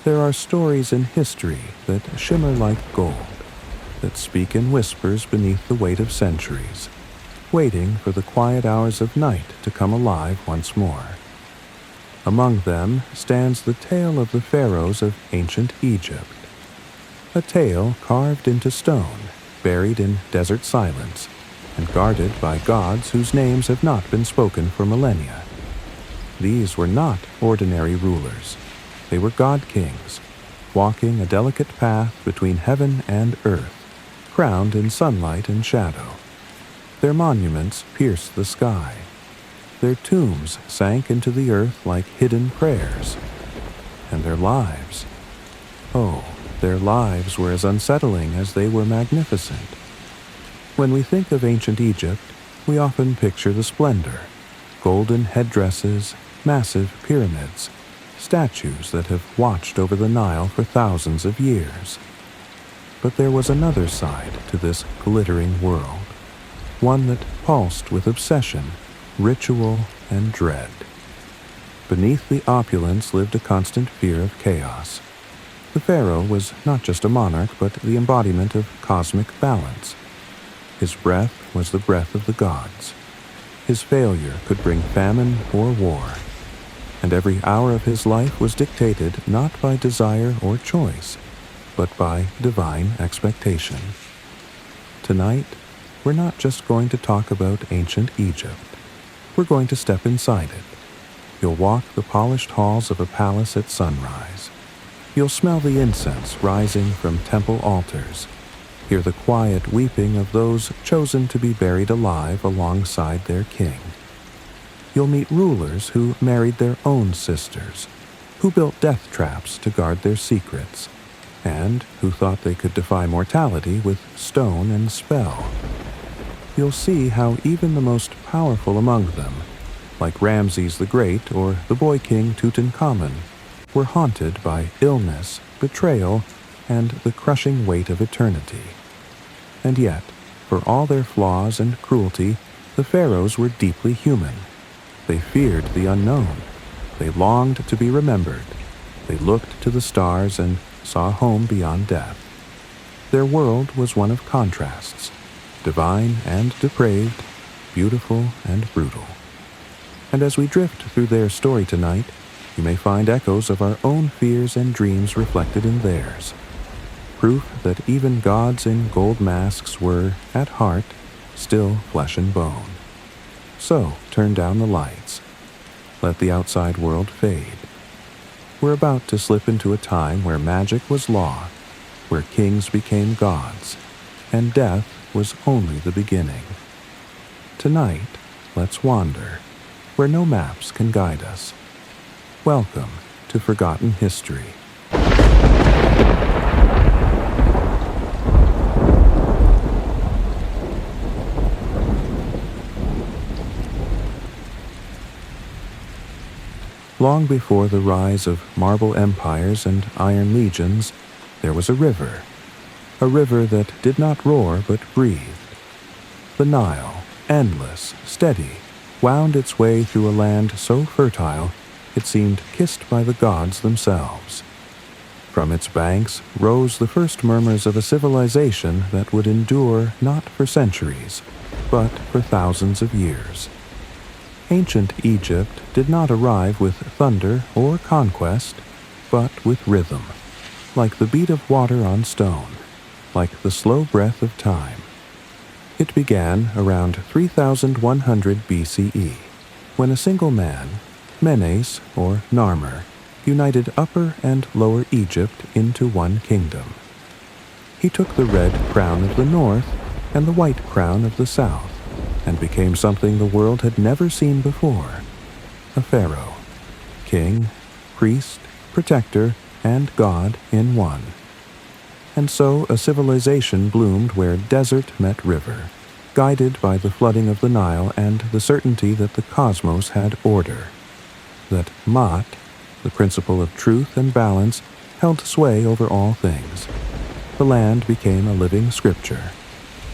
There are stories in history that shimmer like gold, that speak in whispers beneath the weight of centuries, waiting for the quiet hours of night to come alive once more. Among them stands the tale of the Pharaohs of ancient Egypt, a tale carved into stone, buried in desert silence, and guarded by gods whose names have not been spoken for millennia. These were not ordinary rulers. They were god-kings, walking a delicate path between heaven and earth, crowned in sunlight and shadow. Their monuments pierced the sky. Their tombs sank into the earth like hidden prayers. And their lives, their lives were as unsettling as they were magnificent. When we think of ancient Egypt, we often picture the splendor, golden headdresses, massive pyramids, statues that have watched over the Nile for thousands of years. But there was another side to this glittering world, one that pulsed with obsession, ritual, and dread. Beneath the opulence lived a constant fear of chaos. The pharaoh was not just a monarch, but the embodiment of cosmic balance. His breath was the breath of the gods. His failure could bring famine or war. And every hour of his life was dictated not by desire or choice, but by divine expectation. Tonight, we're not just going to talk about ancient Egypt. We're going to step inside it. You'll walk the polished halls of a palace at sunrise. You'll smell the incense rising from temple altars, hear the quiet weeping of those chosen to be buried alive alongside their king. You'll meet rulers who married their own sisters, who built death traps to guard their secrets, and who thought they could defy mortality with stone and spell. You'll see how even the most powerful among them, like Ramses the Great or the boy king Tutankhamun, were haunted by illness, betrayal, and the crushing weight of eternity. And yet, for all their flaws and cruelty, the pharaohs were deeply human. They feared the unknown. They longed to be remembered. They looked to the stars and saw a home beyond death. Their world was one of contrasts, divine and depraved, beautiful and brutal. And as we drift through their story tonight, you may find echoes of our own fears and dreams reflected in theirs. Proof that even gods in gold masks were, at heart, still flesh and bone. So, turn down the lights. Let the outside world fade. We're about to slip into a time where magic was law, where kings became gods, and death was only the beginning. Tonight, let's wander, where no maps can guide us. Welcome to Forgotten History. Long before the rise of marble empires and iron legions, there was a river that did not roar but breathed. The Nile, endless, steady, wound its way through a land so fertile it seemed kissed by the gods themselves. From its banks rose the first murmurs of a civilization that would endure not for centuries, but for thousands of years. Ancient Egypt did not arrive with thunder or conquest, but with rhythm, like the beat of water on stone, like the slow breath of time. It began around 3100 BCE, when a single man, Menes or Narmer, united Upper and Lower Egypt into one kingdom. He took the red crown of the north and the white crown of the south, and became something the world had never seen before, a pharaoh, king, priest, protector, and god in one. And so a civilization bloomed where desert met river, guided by the flooding of the Nile and the certainty that the cosmos had order, that Maat, the principle of truth and balance, held sway over all things. The land became a living scripture.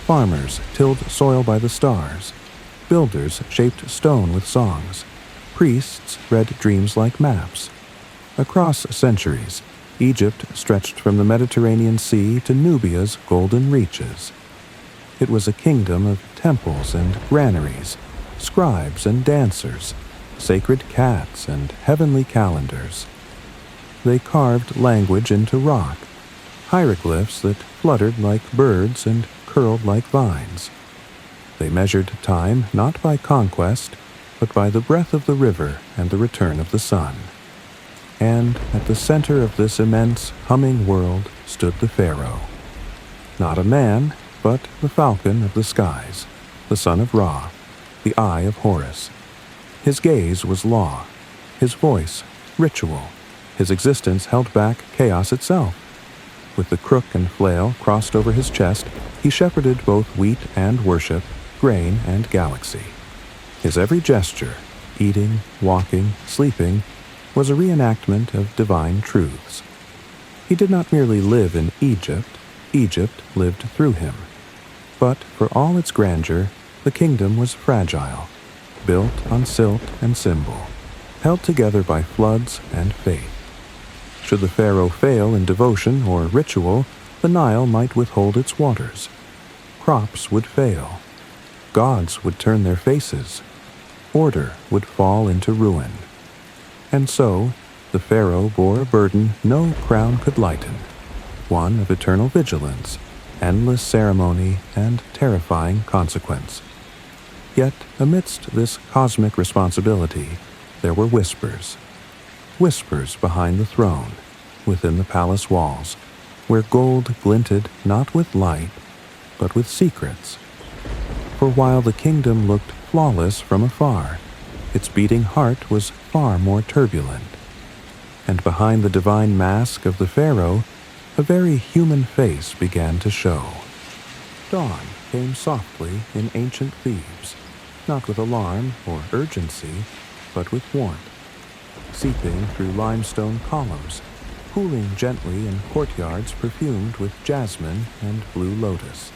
Farmers tilled soil by the stars. Builders shaped stone with songs. Priests read dreams like maps. Across centuries, Egypt stretched from the Mediterranean Sea to Nubia's golden reaches. It was a kingdom of temples and granaries, scribes and dancers, sacred cats and heavenly calendars. They carved language into rock, hieroglyphs that fluttered like birds and curled like vines. They measured time not by conquest, but by the breath of the river and the return of the sun. And at the center of this immense, humming world stood the Pharaoh. Not a man, but the falcon of the skies, the son of Ra, the eye of Horus. His gaze was law, his voice ritual, his existence held back chaos itself. With the crook and flail crossed over his chest, he shepherded both wheat and worship, grain and galaxy. His every gesture, eating, walking, sleeping, was a reenactment of divine truths. He did not merely live in Egypt, Egypt lived through him. But for all its grandeur, the kingdom was fragile, built on silt and symbol, held together by floods and faith. Should the pharaoh fail in devotion or ritual, the Nile might withhold its waters. Crops would fail. Gods would turn their faces. Order would fall into ruin. And so, the pharaoh bore a burden no crown could lighten, one of eternal vigilance, endless ceremony, and terrifying consequence. Yet, amidst this cosmic responsibility, there were whispers. Whispers behind the throne, within the palace walls, where gold glinted not with light, but with secrets. For while the kingdom looked flawless from afar, its beating heart was far more turbulent. And behind the divine mask of the pharaoh, a very human face began to show. Dawn came softly in ancient Thebes, not with alarm or urgency, but with warmth, seeping through limestone columns, cooling gently in courtyards perfumed with jasmine and blue lotus.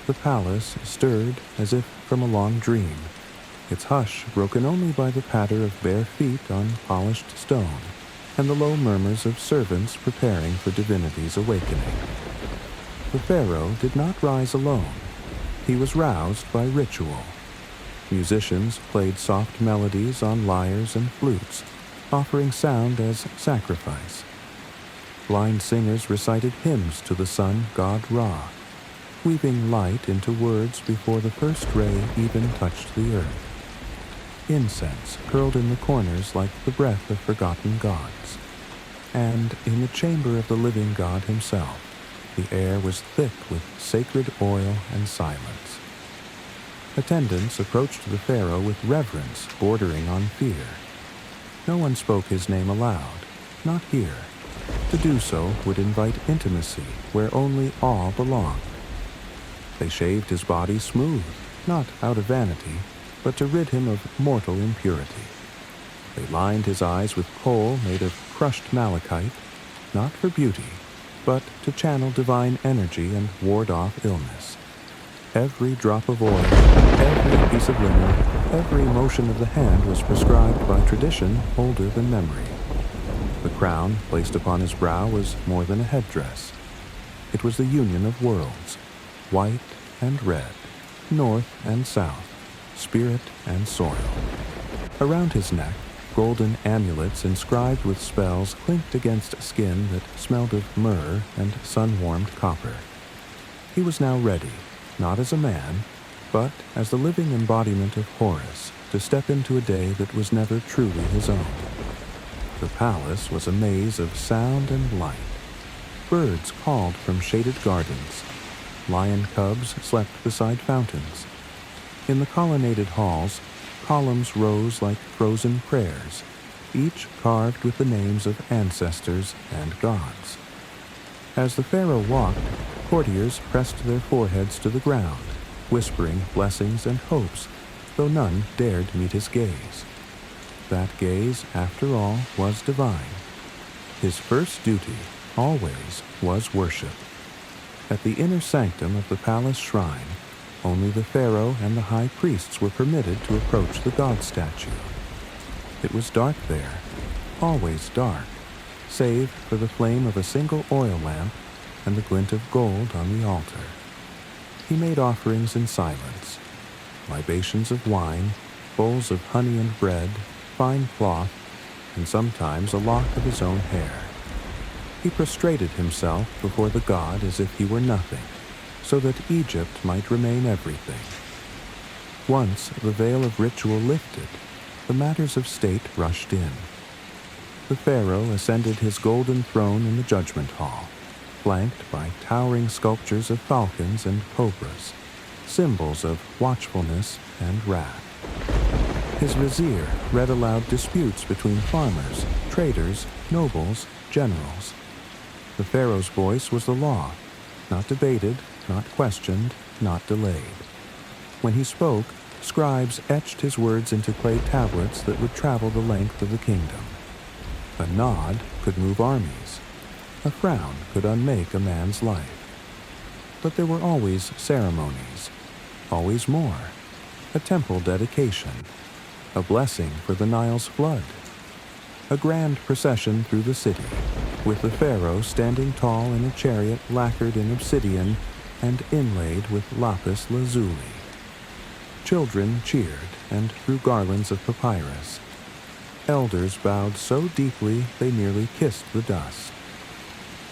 The palace stirred as if from a long dream, its hush broken only by the patter of bare feet on polished stone and the low murmurs of servants preparing for divinity's awakening. The pharaoh did not rise alone. He was roused by ritual. Musicians played soft melodies on lyres and flutes, offering sound as sacrifice. Blind singers recited hymns to the sun god Ra, weaving light into words before the first ray even touched the earth. Incense curled in the corners like the breath of forgotten gods. And in the chamber of the living God himself, the air was thick with sacred oil and silence. Attendants approached the pharaoh with reverence bordering on fear. No one spoke his name aloud, not here. To do so would invite intimacy where only awe belonged. They shaved his body smooth, not out of vanity, but to rid him of mortal impurity. They lined his eyes with kohl made of crushed malachite, not for beauty, but to channel divine energy and ward off illness. Every drop of oil, every piece of linen, every motion of the hand was prescribed by tradition older than memory. The crown placed upon his brow was more than a headdress. It was the union of worlds, white and red, north and south, spirit and soil. Around his neck, golden amulets inscribed with spells clinked against skin that smelled of myrrh and sun-warmed copper. He was now ready, not as a man, but as the living embodiment of Horus, to step into a day that was never truly his own. The palace was a maze of sound and light. Birds called from shaded gardens. Lion cubs slept beside fountains. In the colonnaded halls, columns rose like frozen prayers, each carved with the names of ancestors and gods. As the pharaoh walked, courtiers pressed their foreheads to the ground, whispering blessings and hopes, though none dared meet his gaze. That gaze, after all, was divine. His first duty, always, was worship. At the inner sanctum of the palace shrine, only the pharaoh and the high priests were permitted to approach the god statue. It was dark there, always dark, save for the flame of a single oil lamp and the glint of gold on the altar. He made offerings in silence, libations of wine, bowls of honey and bread, fine cloth, and sometimes a lock of his own hair. He prostrated himself before the god as if he were nothing, so that Egypt might remain everything. Once the veil of ritual lifted, the matters of state rushed in. The pharaoh ascended his golden throne in the judgment hall, flanked by towering sculptures of falcons and cobras, symbols of watchfulness and wrath. His vizier read aloud disputes between farmers, traders, nobles, generals. The pharaoh's voice was the law, not debated, not questioned, not delayed. When he spoke, scribes etched his words into clay tablets that would travel the length of the kingdom. A nod could move armies. A frown could unmake a man's life. But there were always ceremonies, always more. A temple dedication, a blessing for the Nile's flood, a grand procession through the city, with the pharaoh standing tall in a chariot lacquered in obsidian and inlaid with lapis lazuli. Children cheered and threw garlands of papyrus. Elders bowed so deeply they nearly kissed the dust.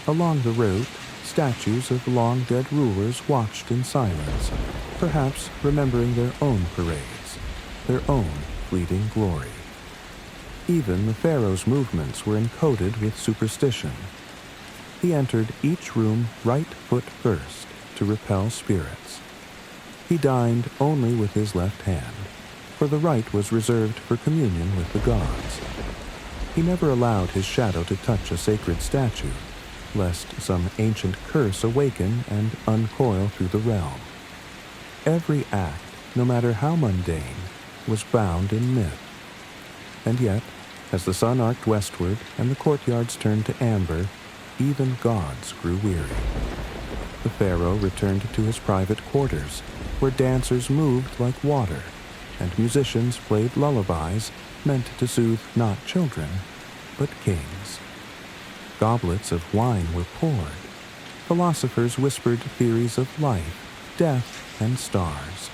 Along the route, statues of long-dead rulers watched in silence, perhaps remembering their own parades, their own fleeting glory. Even the pharaoh's movements were encoded with superstition. He entered each room right foot first to repel spirits. He dined only with his left hand, for the right was reserved for communion with the gods. He never allowed his shadow to touch a sacred statue, lest some ancient curse awaken and uncoil through the realm. Every act, no matter how mundane, was bound in myth. And yet, as the sun arced westward and the courtyards turned to amber, even gods grew weary. The pharaoh returned to his private quarters, where dancers moved like water, and musicians played lullabies meant to soothe not children, but kings. Goblets of wine were poured. Philosophers whispered theories of life, death, and stars.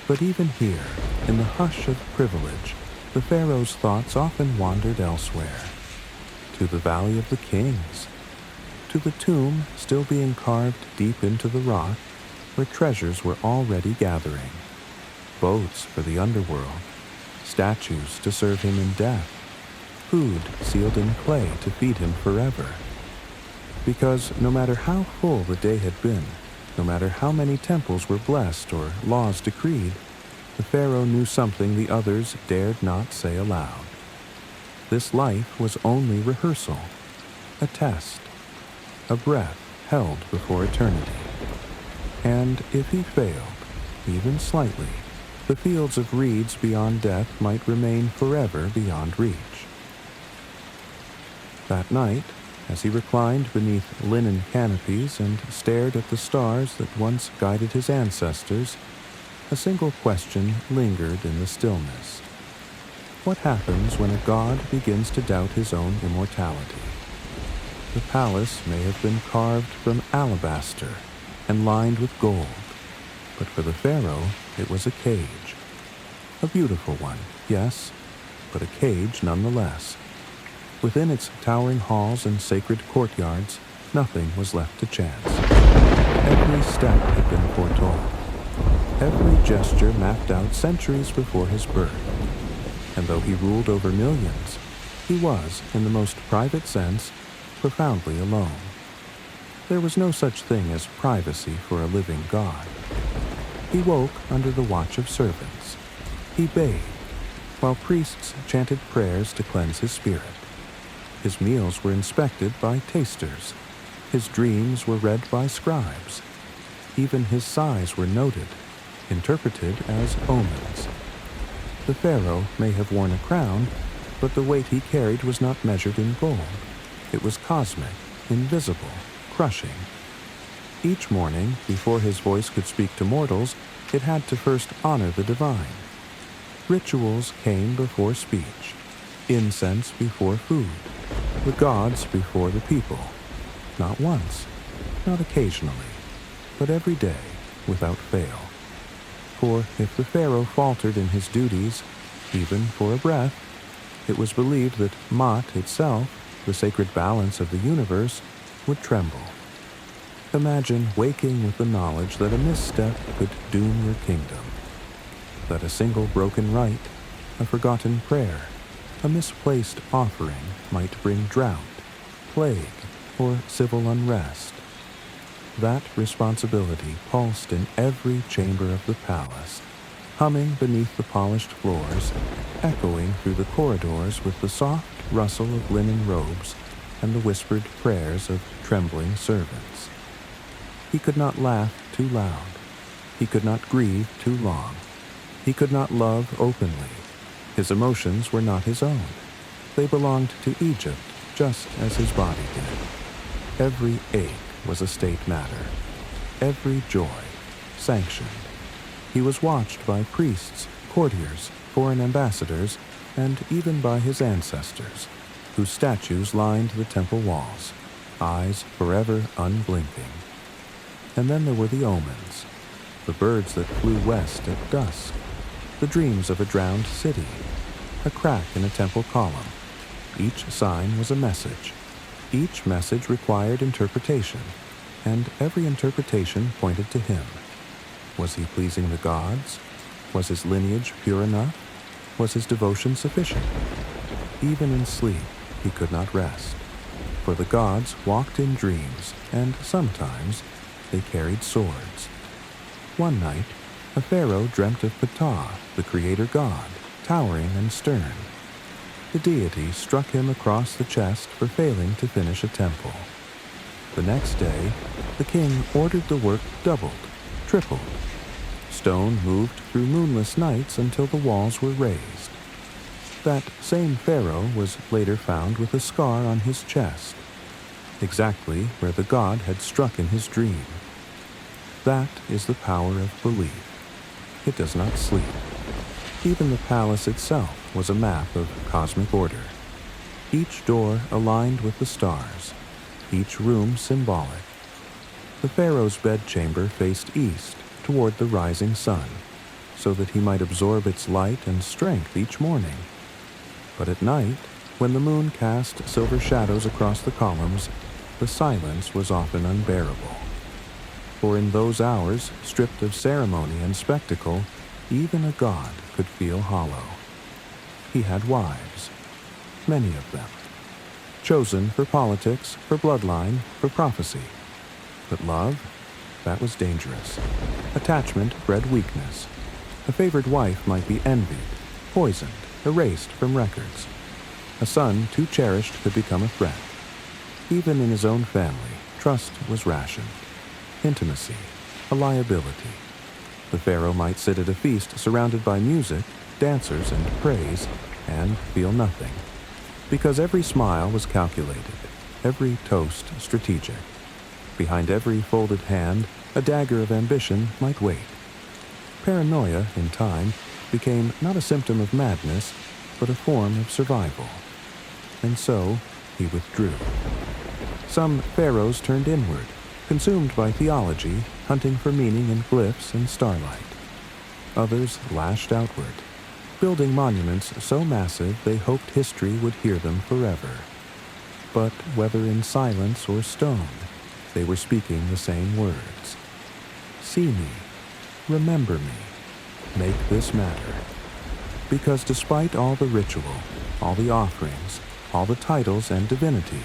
But even here, in the hush of privilege, the pharaoh's thoughts often wandered elsewhere. To the Valley of the Kings, to the tomb still being carved deep into the rock, where treasures were already gathering. Boats for the underworld, statues to serve him in death, food sealed in clay to feed him forever. Because no matter how full the day had been, no matter how many temples were blessed or laws decreed, the pharaoh knew something the others dared not say aloud. This life was only rehearsal, a test, a breath held before eternity. And if he failed, even slightly, the fields of reeds beyond death might remain forever beyond reach. That night, as he reclined beneath linen canopies and stared at the stars that once guided his ancestors, a single question lingered in the stillness. What happens when a god begins to doubt his own immortality? The palace may have been carved from alabaster and lined with gold, but for the pharaoh it was a cage. A beautiful one, yes, but a cage nonetheless. Within its towering halls and sacred courtyards, nothing was left to chance. Every step had been foretold. Every gesture mapped out centuries before his birth. And though he ruled over millions, he was, in the most private sense, profoundly alone. There was no such thing as privacy for a living god. He woke under the watch of servants. He bathed, while priests chanted prayers to cleanse his spirit. His meals were inspected by tasters. His dreams were read by scribes. Even his sighs were noted, interpreted as omens. The pharaoh may have worn a crown, but the weight he carried was not measured in gold. It was cosmic, invisible, crushing. Each morning, before his voice could speak to mortals, it had to first honor the divine. Rituals came before speech, incense before food, the gods before the people, not once, not occasionally, but every day, without fail. For if the Pharaoh faltered in his duties, even for a breath, it was believed that Maat itself, the sacred balance of the universe, would tremble. Imagine waking with the knowledge that a misstep could doom your kingdom, that a single broken rite, a forgotten prayer, a misplaced offering might bring drought, plague, or civil unrest. That responsibility pulsed in every chamber of the palace, humming beneath the polished floors, echoing through the corridors with the soft rustle of linen robes and the whispered prayers of trembling servants. He could not laugh too loud. He could not grieve too long. He could not love openly. His emotions were not his own. They belonged to Egypt, just as his body did. Every ache was a state matter. Every joy sanctioned. He was watched by priests, courtiers, foreign ambassadors, and even by his ancestors, whose statues lined the temple walls, eyes forever unblinking. And then there were the omens, the birds that flew west at dusk, the dreams of a drowned city, a crack in a temple column. Each sign was a message. Each message required interpretation, and every interpretation pointed to him. Was he pleasing the gods? Was his lineage pure enough? Was his devotion sufficient? Even in sleep, he could not rest, for the gods walked in dreams, and sometimes they carried swords. One night, a pharaoh dreamt of Ptah, the creator god, towering and stern. The deity struck him across the chest for failing to finish a temple. The next day, the king ordered the work doubled, tripled. Stone moved through moonless nights until the walls were raised. That same pharaoh was later found with a scar on his chest, exactly where the god had struck in his dream. That is the power of belief. It does not sleep. Even the palace itself was a map of cosmic order. Each door aligned with the stars, each room symbolic. The pharaoh's bedchamber faced east, toward the rising sun, so that he might absorb its light and strength each morning. But at night, when the moon cast silver shadows across the columns, the silence was often unbearable. For in those hours, stripped of ceremony and spectacle, even a god could feel hollow. He had wives, many of them, chosen for politics, for bloodline, for prophecy. But love, that was dangerous. Attachment bred weakness. A favored wife might be envied, poisoned, erased from records. A son too cherished could become a threat. Even in his own family, trust was rationed. Intimacy, a liability. The pharaoh might sit at a feast surrounded by music, dancers, and praise, and feel nothing. Because every smile was calculated, every toast strategic. Behind every folded hand, a dagger of ambition might wait. Paranoia, in time, became not a symptom of madness, but a form of survival. And so, he withdrew. Some pharaohs turned inward, consumed by theology, hunting for meaning in glyphs and starlight. Others lashed outward, building monuments so massive they hoped history would hear them forever. But whether in silence or stone, they were speaking the same words. See me, remember me, make this matter. Because despite all the ritual, all the offerings, all the titles and divinity,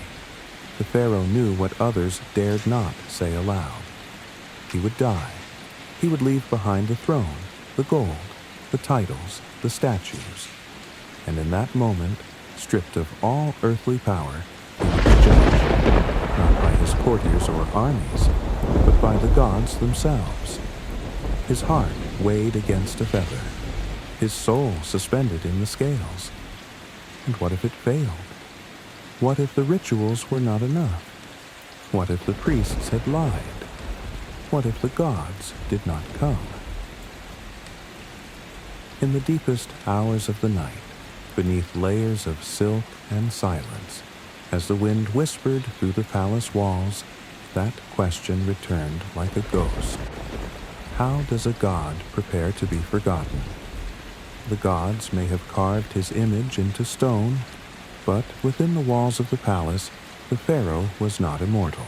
the pharaoh knew what others dared not say aloud. He would die. He would leave behind the throne, the gold, the titles, the statues. And in that moment, stripped of all earthly power, he would be judged, not by his courtiers or armies, but by the gods themselves. His heart weighed against a feather, his soul suspended in the scales. And what if it failed? What if the rituals were not enough? What if the priests had lied? What if the gods did not come? In the deepest hours of the night, beneath layers of silk and silence, As the wind whispered through the palace walls, that question returned like a ghost. How does a god prepare to be forgotten? The gods may have carved his image into stone, but within the walls of the palace, the pharaoh was not immortal.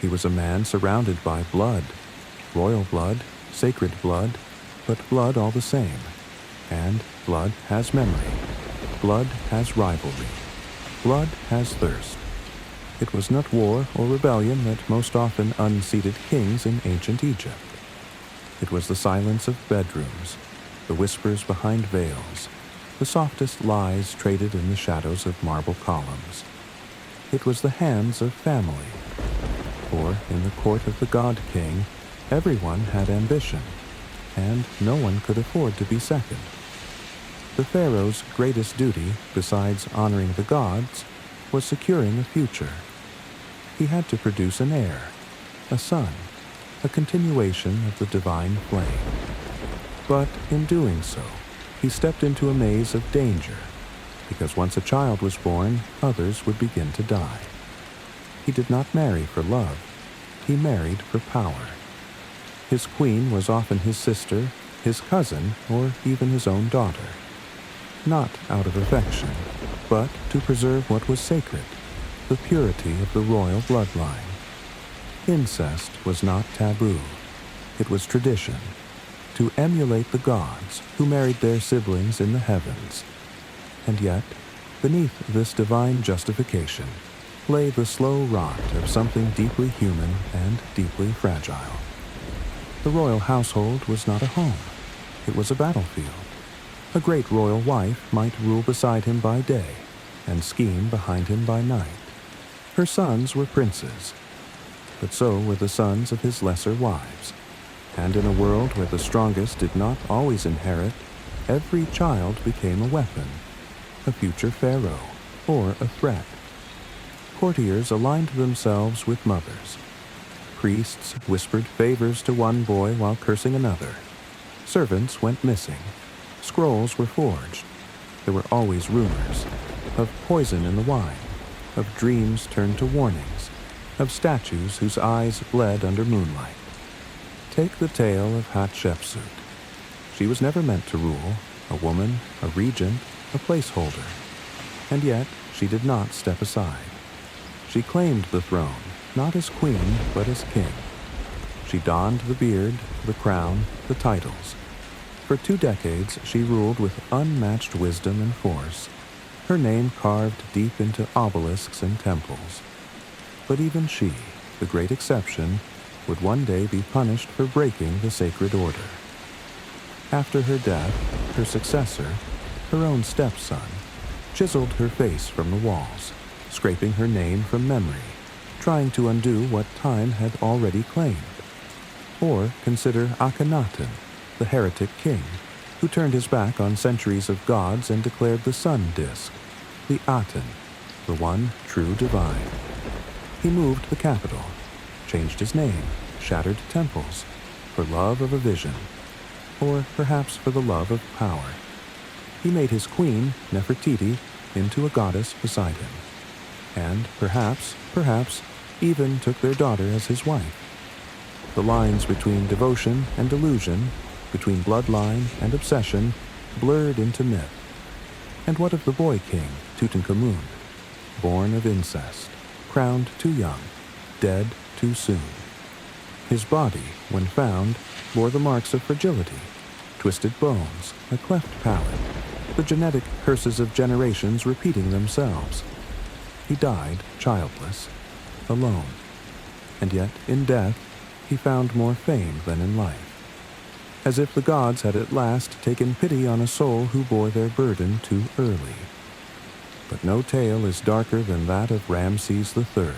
He was a man surrounded by blood, royal blood, sacred blood, but blood all the same. And blood has memory. Blood has rivalry. Blood has thirst. It was not war or rebellion that most often unseated kings in ancient Egypt. It was the silence of bedrooms, the whispers behind veils, the softest lies traded in the shadows of marble columns. It was the hands of family. For in the court of the God King, everyone had ambition, and no one could afford to be second. The pharaoh's greatest duty, besides honoring the gods, was securing a future. He had to produce an heir, a son, a continuation of the divine flame. But in doing so, he stepped into a maze of danger, because once a child was born, others would begin to die. He did not marry for love. He married for power. His queen was often his sister, his cousin, or even his own daughter. Not out of affection, but to preserve what was sacred, the purity of the royal bloodline. Incest was not taboo. It was tradition, to emulate the gods who married their siblings in the heavens. And yet, beneath this divine justification, lay the slow rot of something deeply human and deeply fragile. The royal household was not a home. It was a battlefield. A great royal wife might rule beside him by day and scheme behind him by night. Her sons were princes, but so were the sons of his lesser wives. And in a world where the strongest did not always inherit, every child became a weapon, a future pharaoh, or a threat. Courtiers aligned themselves with mothers. Priests whispered favors to one boy while cursing another. Servants went missing. Scrolls were forged. There were always rumors of poison in the wine, of dreams turned to warnings, of statues whose eyes bled under moonlight. Take the tale of Hatshepsut. She was never meant to rule, a woman, a regent, a placeholder. And yet she did not step aside. She claimed the throne, not as queen, but as king. She donned the beard, the crown, the titles. For 2 decades, she ruled with unmatched wisdom and force, her name carved deep into obelisks and temples. But even she, the great exception, would one day be punished for breaking the sacred order. After her death, her successor, her own stepson, chiseled her face from the walls, scraping her name from memory, trying to undo what time had already claimed. Or consider Akhenaten, the heretic king, who turned his back on centuries of gods and declared the sun disk, the Aten, the one true divine. He moved the capital, changed his name, shattered temples, for love of a vision, or perhaps for the love of power. He made his queen, Nefertiti, into a goddess beside him, and perhaps, even took their daughter as his wife. The lines between devotion and delusion, between bloodline and obsession, blurred into myth. And what of the boy king, Tutankhamun, born of incest, crowned too young, dead too soon? His body, when found, bore the marks of fragility, twisted bones, a cleft palate, the genetic curses of generations repeating themselves. He died childless, alone, and yet in death he found more fame than in life, as if the gods had at last taken pity on a soul who bore their burden too early. But no tale is darker than that of Ramses III.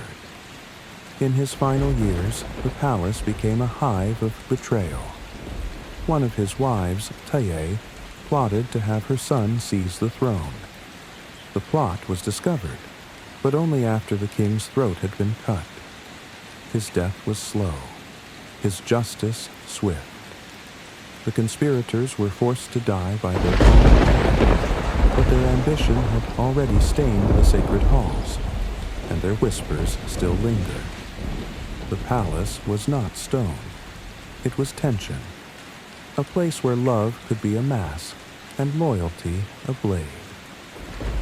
In his final years, the palace became a hive of betrayal. One of his wives, Taye, plotted to have her son seize the throne. The plot was discovered, but only after the king's throat had been cut. His death was slow, his justice swift. The conspirators were forced to die by their own hand, but their ambition had already stained the sacred halls. and their whispers still linger. The palace was not stone. It was tension, a place where love could be a mask and loyalty a blade,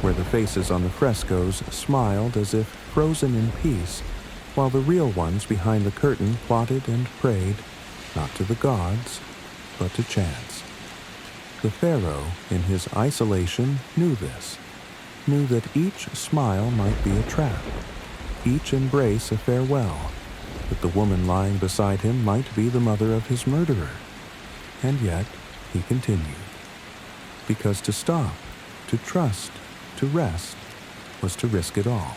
where the faces on the frescoes smiled as if frozen in peace, while the real ones behind the curtain plotted and prayed, not to the gods, but to chance. The pharaoh, in his isolation, knew this, knew that each smile might be a trap, each embrace a farewell, that the woman lying beside him might be the mother of his murderer. And yet, he continued. Because to stop, to trust, to rest, was to risk it all.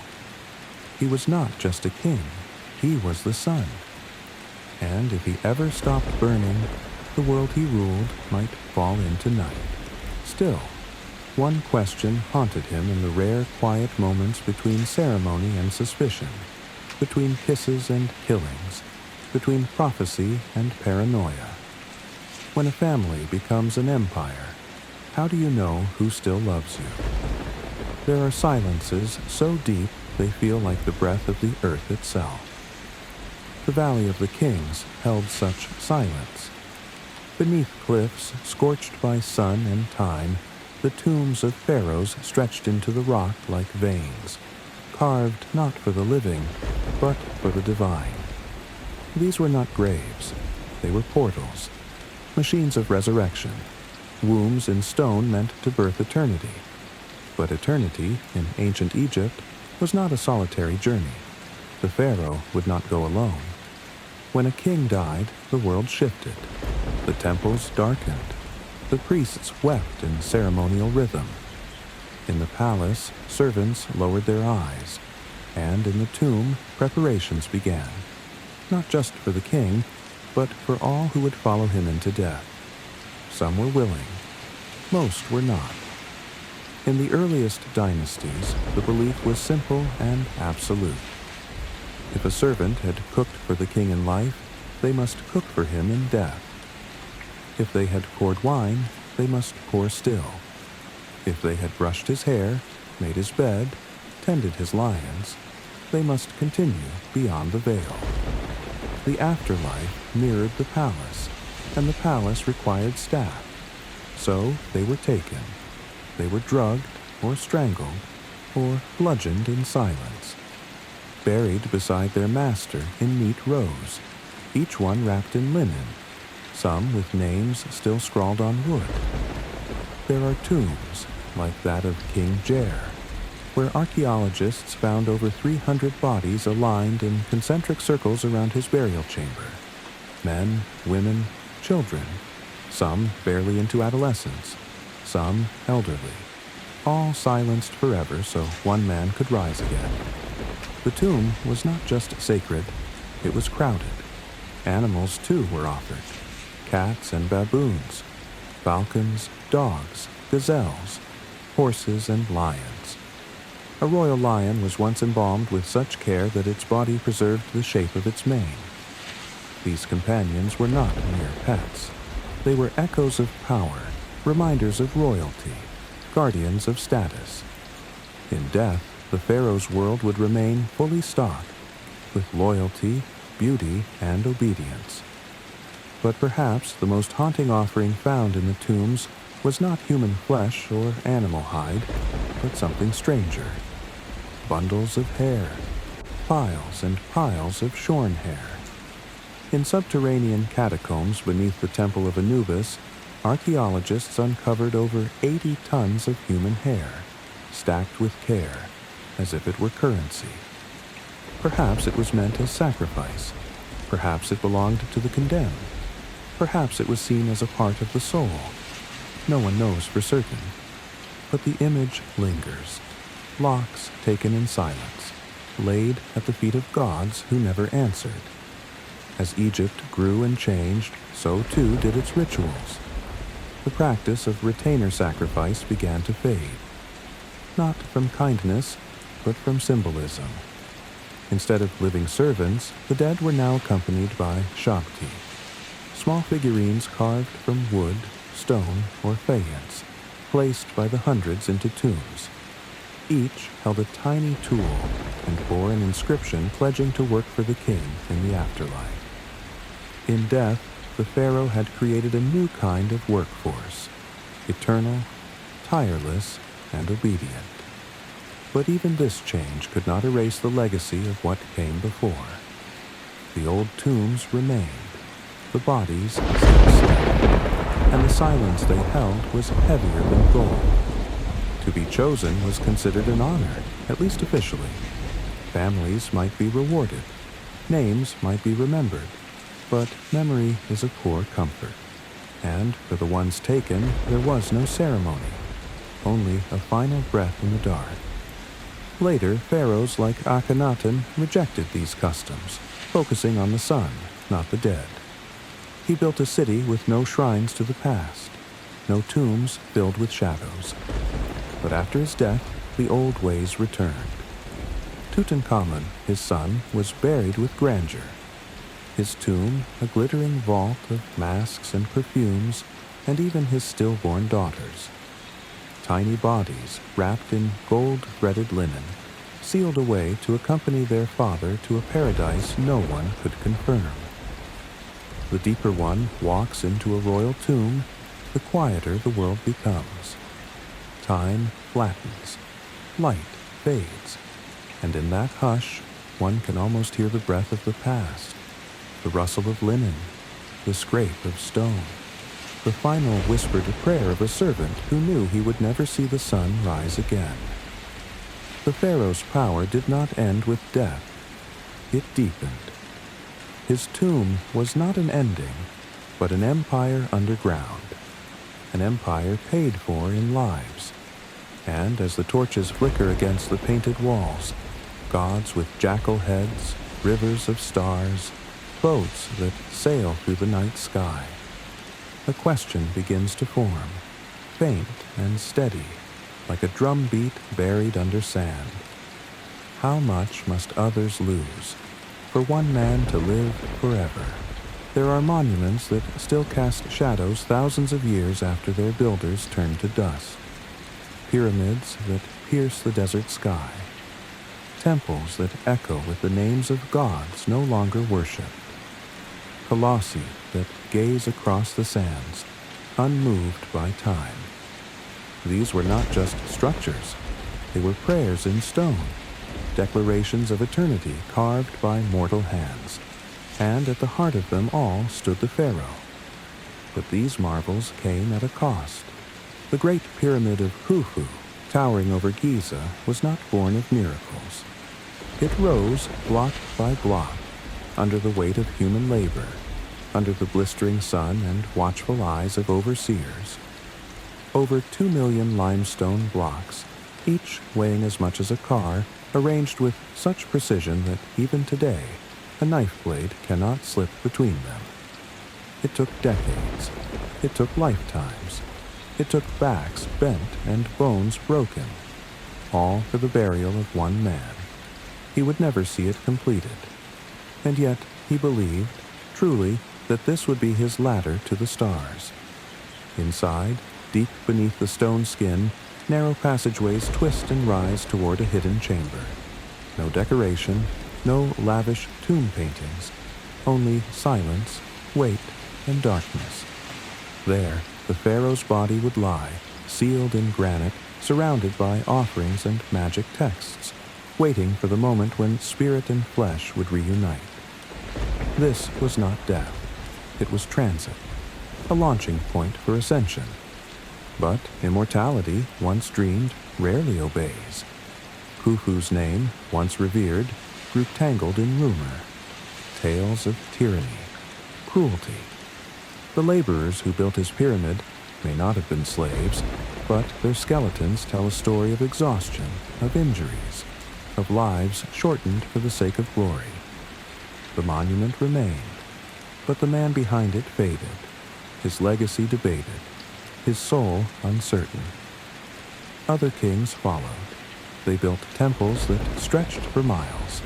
He was not just a king, he was the sun. And if he ever stopped burning, the world he ruled might fall into night. Still, one question haunted him in the rare quiet moments between ceremony and suspicion, between kisses and killings, between prophecy and paranoia. When a family becomes an empire, how do you know who still loves you? There are silences so deep they feel like the breath of the earth itself. The Valley of the Kings held such silence. Beneath cliffs scorched by sun and time, the tombs of pharaohs stretched into the rock like veins, carved not for the living, but for the divine. These were not graves. They were portals, machines of resurrection, wombs in stone meant to birth eternity. But eternity, in ancient Egypt, was not a solitary journey. The pharaoh would not go alone. When a king died, the world shifted. The temples darkened. The priests wept in ceremonial rhythm. In the palace, servants lowered their eyes, and in the tomb, preparations began, not just for the king, but for all who would follow him into death. Some were willing, most were not. In the earliest dynasties, the belief was simple and absolute. If a servant had cooked for the king in life, they must cook for him in death. If they had poured wine, they must pour still. If they had brushed his hair, made his bed, tended his lions, they must continue beyond the veil. The afterlife mirrored the palace, and the palace required staff. So they were taken. They were drugged or strangled or bludgeoned in silence, buried beside their master in neat rows, each one wrapped in linen, some with names still scrawled on wood. There are tombs, like that of King Jair, where archaeologists found over 300 bodies aligned in concentric circles around his burial chamber. Men, women, children, some barely into adolescence, some elderly, all silenced forever so one man could rise again. The tomb was not just sacred, it was crowded. Animals, too, were offered. Cats and baboons, falcons, dogs, gazelles, horses, and lions. A royal lion was once embalmed with such care that its body preserved the shape of its mane. These companions were not mere pets. They were echoes of power, reminders of royalty, guardians of status. In death, the pharaoh's world would remain fully stocked, with loyalty, beauty, and obedience. But perhaps the most haunting offering found in the tombs was not human flesh or animal hide, but something stranger. Bundles of hair, piles and piles of shorn hair. In subterranean catacombs beneath the Temple of Anubis, archaeologists uncovered over 80 tons of human hair, stacked with care, as if it were currency. Perhaps it was meant as sacrifice. Perhaps it belonged to the condemned. Perhaps it was seen as a part of the soul. No one knows for certain. But the image lingers. Locks taken in silence, laid at the feet of gods who never answered. As Egypt grew and changed, so too did its rituals. The practice of retainer sacrifice began to fade. Not from kindness, but from symbolism. Instead of living servants, the dead were now accompanied by shakti, small figurines carved from wood, stone, or faience, placed by the hundreds into tombs. Each held a tiny tool and bore an inscription pledging to work for the king in the afterlife. In death, the pharaoh had created a new kind of workforce, eternal, tireless, and obedient. But even this change could not erase the legacy of what came before. The old tombs remained, the bodies still slept, and the silence they held was heavier than gold. To be chosen was considered an honor, at least officially. Families might be rewarded, names might be remembered, but memory is a poor comfort. And for the ones taken, there was no ceremony, only a final breath in the dark. Later, pharaohs like Akhenaten rejected these customs, focusing on the sun, not the dead. He built a city with no shrines to the past, no tombs filled with shadows. But after his death, the old ways returned. Tutankhamun, his son, was buried with grandeur. His tomb, a glittering vault of masks and perfumes, and even his stillborn daughters. Tiny bodies, wrapped in gold-threaded linen, sealed away to accompany their father to a paradise no one could confirm. The deeper one walks into a royal tomb, the quieter the world becomes. Time flattens, light fades, and in that hush, one can almost hear the breath of the past, the rustle of linen, the scrape of stone, the final whispered prayer of a servant who knew he would never see the sun rise again. The pharaoh's power did not end with death. It deepened. His tomb was not an ending, but an empire underground, an empire paid for in lives. And as the torches flicker against the painted walls, gods with jackal heads, rivers of stars, boats that sail through the night sky. A question begins to form, faint and steady, like a drumbeat buried under sand. How much must others lose for one man to live forever? There are monuments that still cast shadows thousands of years after their builders turned to dust. Pyramids that pierce the desert sky. Temples that echo with the names of gods no longer worshipped. Colossi that gaze across the sands, unmoved by time. These were not just structures. They were prayers in stone, declarations of eternity carved by mortal hands. And at the heart of them all stood the pharaoh. But these marvels came at a cost. The Great Pyramid of Khufu, towering over Giza, was not born of miracles. It rose block by block, under the weight of human labor, under the blistering sun and watchful eyes of overseers. Over 2 million limestone blocks, each weighing as much as a car, arranged with such precision that even today, a knife blade cannot slip between them. It took decades. It took lifetimes. It took backs bent and bones broken, all for the burial of one man. He would never see it completed. And yet he believed, truly, that this would be his ladder to the stars. Inside, deep beneath the stone skin, narrow passageways twist and rise toward a hidden chamber. No decoration, no lavish tomb paintings, only silence, weight, and darkness. There, the pharaoh's body would lie, sealed in granite, surrounded by offerings and magic texts, waiting for the moment when spirit and flesh would reunite. This was not death. It was transit, a launching point for ascension. But immortality, once dreamed, rarely obeys. Khufu's name, once revered, grew tangled in rumor. Tales of tyranny, cruelty. The laborers who built his pyramid may not have been slaves, but their skeletons tell a story of exhaustion, of injuries, of lives shortened for the sake of glory. The monument remained, but the man behind it faded, his legacy debated, his soul uncertain. Other kings followed. They built temples that stretched for miles,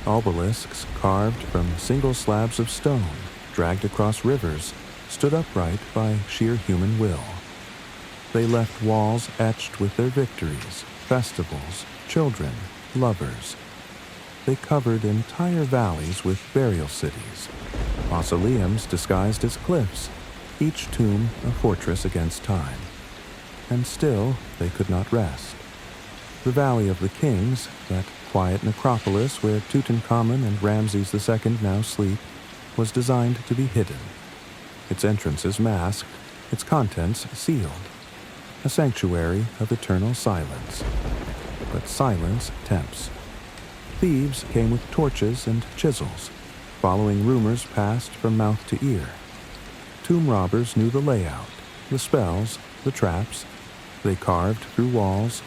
obelisks carved from single slabs of stone, dragged across rivers, stood upright by sheer human will. They left walls etched with their victories, festivals, children, lovers. They covered entire valleys with burial cities, mausoleums disguised as cliffs, each tomb a fortress against time. And still they could not rest. The Valley of the Kings, that quiet necropolis where Tutankhamun and Ramses II now sleep, was designed to be hidden. Its entrances masked, its contents sealed. A sanctuary of eternal silence. But silence tempts. Thieves came with torches and chisels, following rumors passed from mouth to ear. Tomb robbers knew the layout, the spells, the traps. They carved through walls,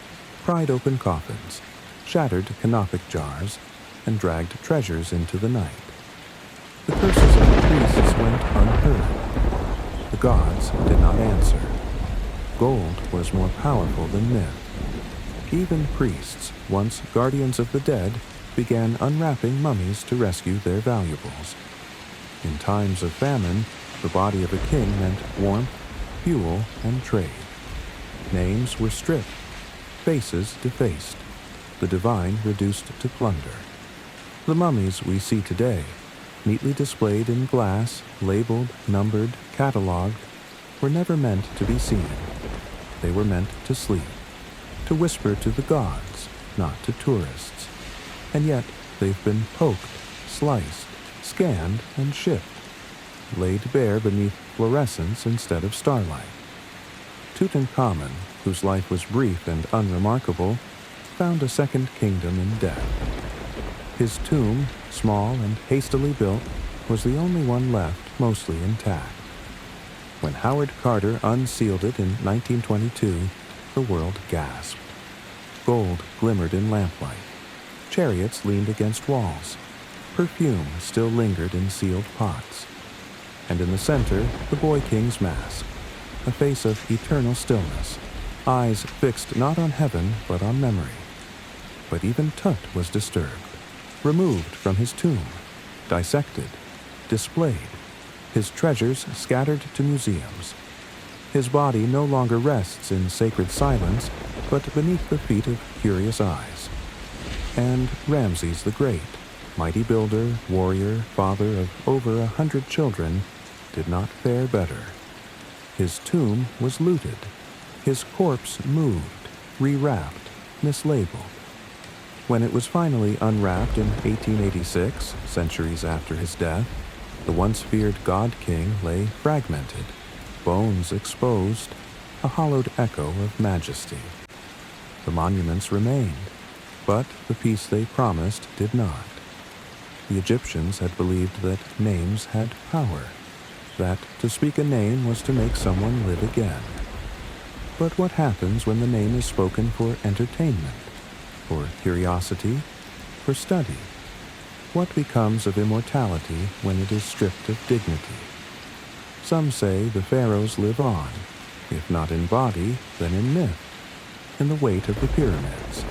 pried open coffins, shattered canopic jars, and dragged treasures into the night. The curses of the priests went unheard. The gods did not answer. Gold was more powerful than myth. Even priests, once guardians of the dead, began unwrapping mummies to rescue their valuables. In times of famine, the body of a king meant warmth, fuel, and trade. Names were stripped, faces defaced, the divine reduced to plunder. The mummies we see today, neatly displayed in glass, labeled, numbered, catalogued, were never meant to be seen. They were meant to sleep, to whisper to the gods, not to tourists. And yet they've been poked, sliced, scanned, and shipped, laid bare beneath fluorescence instead of starlight. Tutankhamun, whose life was brief and unremarkable, found a second kingdom in death. His tomb, small and hastily built, was the only one left mostly intact. When Howard Carter unsealed it in 1922, the world gasped. Gold glimmered in lamplight. Chariots leaned against walls. Perfume still lingered in sealed pots. And in the center, the boy king's mask, a face of eternal stillness, eyes fixed not on heaven but on memory. But even Tut was disturbed, removed from his tomb, dissected, displayed, his treasures scattered to museums. His body no longer rests in sacred silence, but beneath the feet of curious eyes. And Ramses the Great, mighty builder, warrior, father of over 100 children, did not fare better. His tomb was looted, his corpse moved, rewrapped, mislabeled. When it was finally unwrapped in 1886, centuries after his death, the once feared god-king lay fragmented, bones exposed, a hollowed echo of majesty. The monuments remained, but the peace they promised did not. The Egyptians had believed that names had power, that to speak a name was to make someone live again. But what happens when the name is spoken for entertainment, for curiosity, for study? What becomes of immortality when it is stripped of dignity? Some say the pharaohs live on, if not in body, then in myth, in the weight of the pyramids,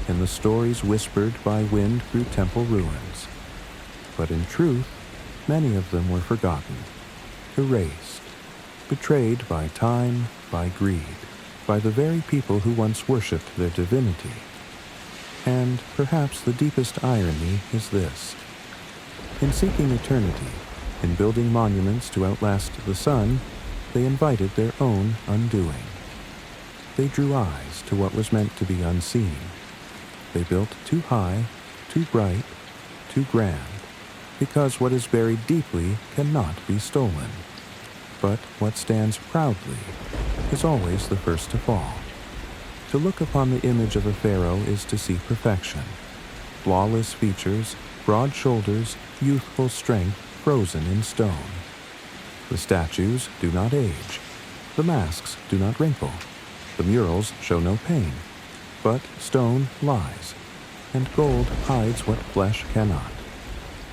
in the stories whispered by wind through temple ruins. But in truth, many of them were forgotten, erased, betrayed by time, by greed, by the very people who once worshipped their divinity. And perhaps the deepest irony is this. In seeking eternity, in building monuments to outlast the sun, they invited their own undoing. They drew eyes to what was meant to be unseen. They built too high, too bright, too grand, because what is buried deeply cannot be stolen. But what stands proudly is always the first to fall. To look upon the image of a pharaoh is to see perfection. Flawless features, broad shoulders, youthful strength frozen in stone. The statues do not age. The masks do not wrinkle. The murals show no pain. But stone lies, and gold hides what flesh cannot.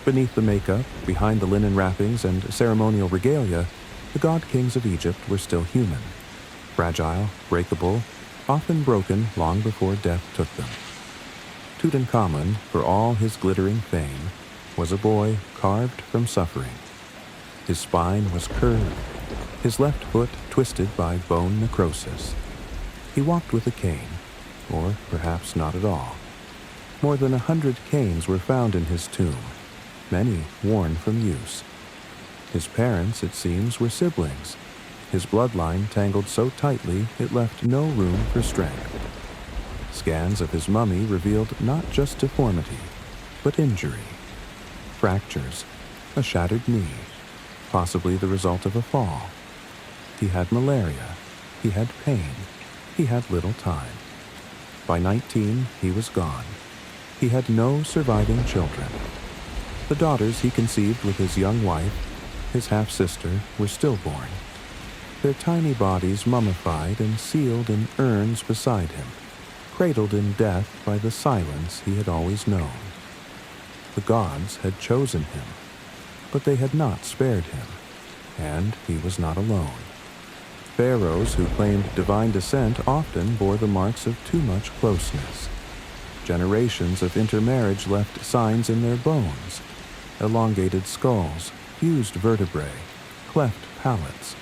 Beneath the makeup, behind the linen wrappings and ceremonial regalia, the god-kings of Egypt were still human. Fragile, breakable, often broken long before death took them. Tutankhamun, for all his glittering fame, was a boy carved from suffering. His spine was curved, his left foot twisted by bone necrosis. He walked with a cane, or perhaps not at all. More than 100 canes were found in his tomb, many worn from use. His parents, it seems, were siblings, his bloodline tangled so tightly it left no room for strength. Scans of his mummy revealed not just deformity, but injury. Fractures, a shattered knee, possibly the result of a fall. He had malaria, he had pain, he had little time. By 19, he was gone. He had no surviving children. The daughters he conceived with his young wife, his half-sister, were stillborn, their tiny bodies mummified and sealed in urns beside him, cradled in death by the silence he had always known. The gods had chosen him, but they had not spared him, and he was not alone. Pharaohs who claimed divine descent often bore the marks of too much closeness. Generations of intermarriage left signs in their bones: elongated skulls, fused vertebrae, cleft palates.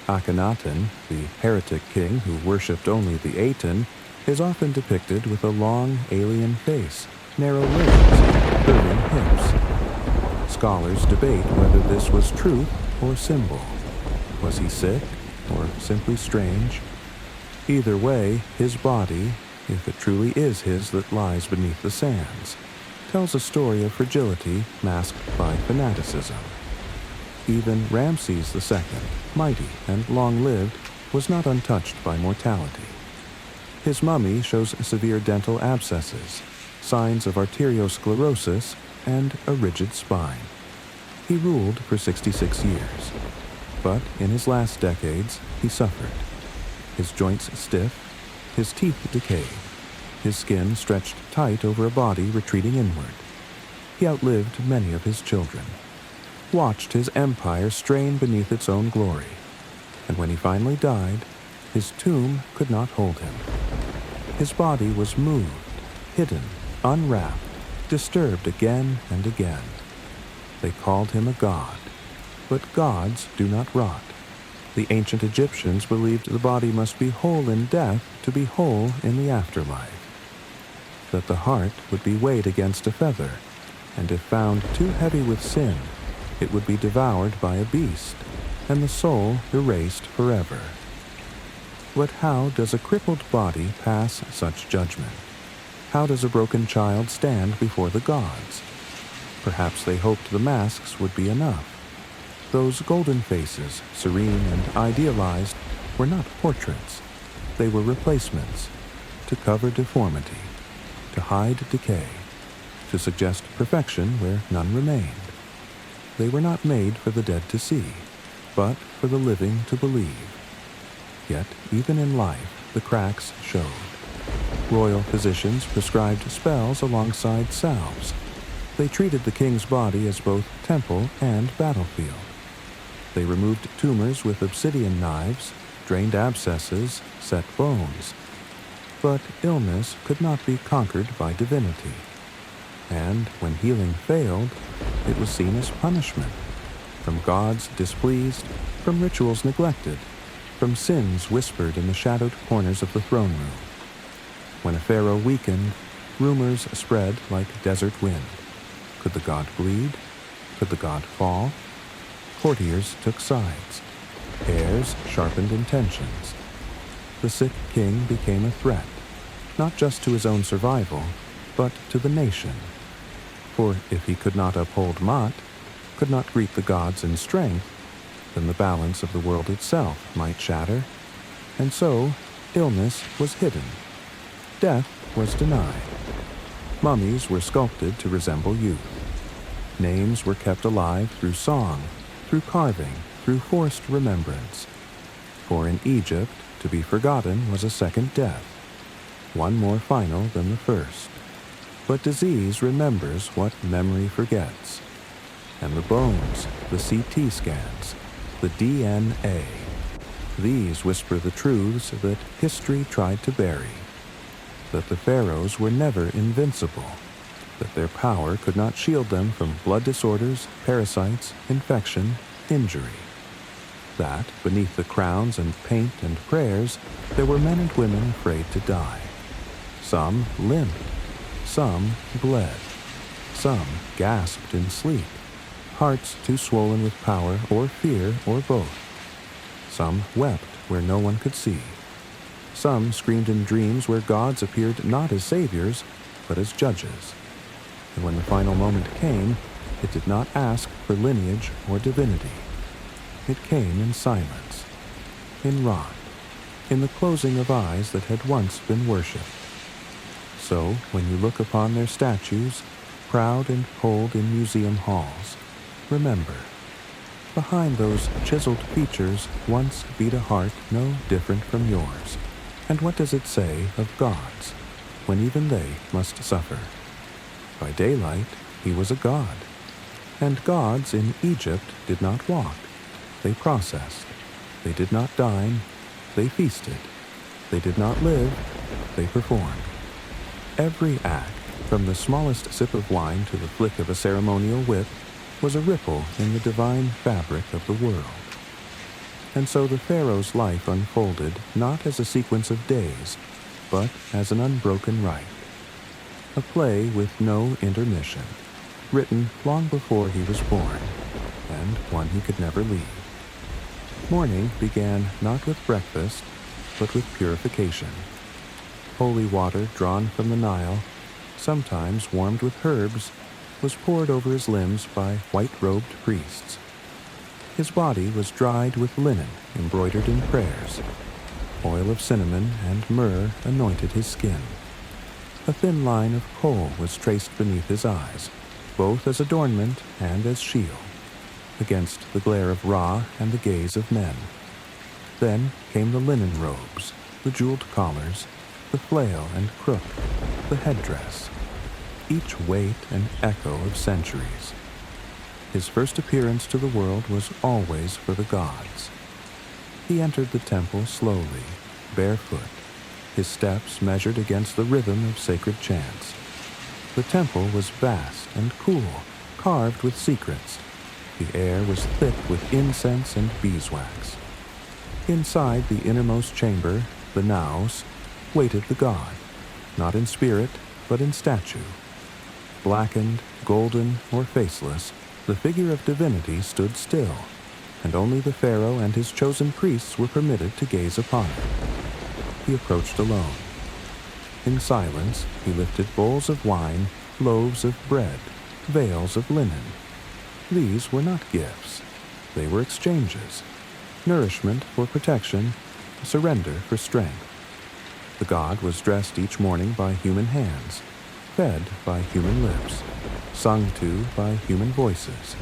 Akhenaten, the heretic king who worshipped only the Aten, is often depicted with a long, alien face, narrow limbs, curving hips. Scholars debate whether this was truth or symbol. Was he sick, or simply strange? Either way, his body, if it truly is his that lies beneath the sands, tells a story of fragility masked by fanaticism. Even Ramses II, mighty and long-lived, was not untouched by mortality. His mummy shows severe dental abscesses, signs of arteriosclerosis, and a rigid spine. He ruled for 66 years, but in his last decades he suffered. His joints stiff, his teeth decayed, his skin stretched tight over a body retreating inward. He outlived many of his children, watched his empire strain beneath its own glory, and when he finally died, his tomb could not hold him. His body was moved, hidden, unwrapped, disturbed again and again. They called him a god, but gods do not rot. The ancient Egyptians believed the body must be whole in death to be whole in the afterlife. That the heart would be weighed against a feather, and if found too heavy with sin, it would be devoured by a beast, and the soul erased forever. But how does a crippled body pass such judgment? How does a broken child stand before the gods? Perhaps they hoped the masks would be enough. Those golden faces, serene and idealized, were not portraits. They were replacements, to cover deformity, to hide decay, to suggest perfection where none remained. They were not made for the dead to see, but for the living to believe. Yet, even in life, the cracks showed. Royal physicians prescribed spells alongside salves. They treated the king's body as both temple and battlefield. They removed tumors with obsidian knives, drained abscesses, set bones. But illness could not be conquered by divinity. And when healing failed, it was seen as punishment, from gods displeased, from rituals neglected, from sins whispered in the shadowed corners of the throne room. When a pharaoh weakened, rumors spread like desert wind. Could the god bleed? Could the god fall? Courtiers took sides. Heirs sharpened intentions. The sick king became a threat, not just to his own survival, but to the nation. For if he could not uphold Maat, could not greet the gods in strength, then the balance of the world itself might shatter. And so, illness was hidden. Death was denied. Mummies were sculpted to resemble youth. Names were kept alive through song, through carving, through forced remembrance. For in Egypt, to be forgotten was a second death, one more final than the first. But disease remembers what memory forgets. And the bones, the CT scans, the DNA, these whisper the truths that history tried to bury. That the pharaohs were never invincible, that their power could not shield them from blood disorders, parasites, infection, injury. That, beneath the crowns and paint and prayers, there were men and women afraid to die. Some limped, some bled, some gasped in sleep, hearts too swollen with power or fear or both. Some wept where no one could see. Some screamed in dreams where gods appeared not as saviors, but as judges. And when the final moment came, it did not ask for lineage or divinity. It came in silence, in rot, in the closing of eyes that had once been worshipped. So, when you look upon their statues, proud and cold in museum halls, remember, behind those chiseled features once beat a heart no different from yours. And what does it say of gods, when even they must suffer? By daylight, he was a god. And gods in Egypt did not walk. They processed. They did not dine. They feasted. They did not live. They performed. Every act, from the smallest sip of wine to the flick of a ceremonial whip, was a ripple in the divine fabric of the world. And so the Pharaoh's life unfolded not as a sequence of days, but as an unbroken rite. A play with no intermission, written long before he was born, and one he could never leave. Morning began not with breakfast, but with purification. Holy water drawn from the Nile, sometimes warmed with herbs, was poured over his limbs by white-robed priests. His body was dried with linen embroidered in prayers. Oil of cinnamon and myrrh anointed his skin. A thin line of kohl was traced beneath his eyes, both as adornment and as shield, against the glare of Ra and the gaze of men. Then came the linen robes, the jeweled collars, the flail and crook, the headdress, each weight and echo of centuries. His first appearance to the world was always for the gods. He entered the temple slowly, barefoot, his steps measured against the rhythm of sacred chants. The temple was vast and cool, carved with secrets. The air was thick with incense and beeswax. Inside the innermost chamber, the naos, waited the god, not in spirit, but in statue. Blackened, golden, or faceless, the figure of divinity stood still, and only the pharaoh and his chosen priests were permitted to gaze upon it. He approached alone. In silence, he lifted bowls of wine, loaves of bread, veils of linen. These were not gifts. They were exchanges. Nourishment for protection, surrender for strength. The god was dressed each morning by human hands, fed by human lips, sung to by human voices.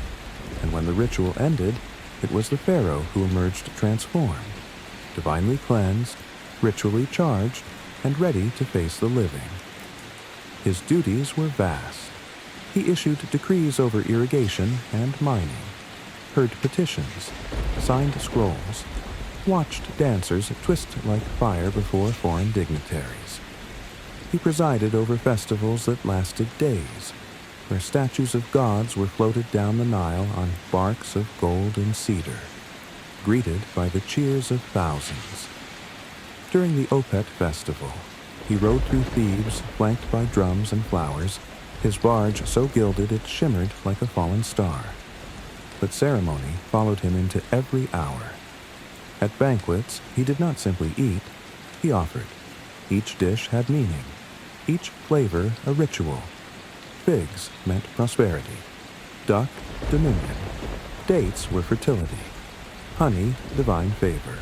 And when the ritual ended, it was the pharaoh who emerged transformed, divinely cleansed, ritually charged, and ready to face the living. His duties were vast. He issued decrees over irrigation and mining, heard petitions, signed scrolls, watched dancers twist like fire before foreign dignitaries. He presided over festivals that lasted days, where statues of gods were floated down the Nile on barks of gold and cedar, greeted by the cheers of thousands. During the Opet festival, he rode through Thebes flanked by drums and flowers, his barge so gilded it shimmered like a fallen star. But ceremony followed him into every hour. At banquets, he did not simply eat, he offered. Each dish had meaning, each flavor a ritual. Figs meant prosperity, duck, dominion, dates were fertility, honey, divine favor.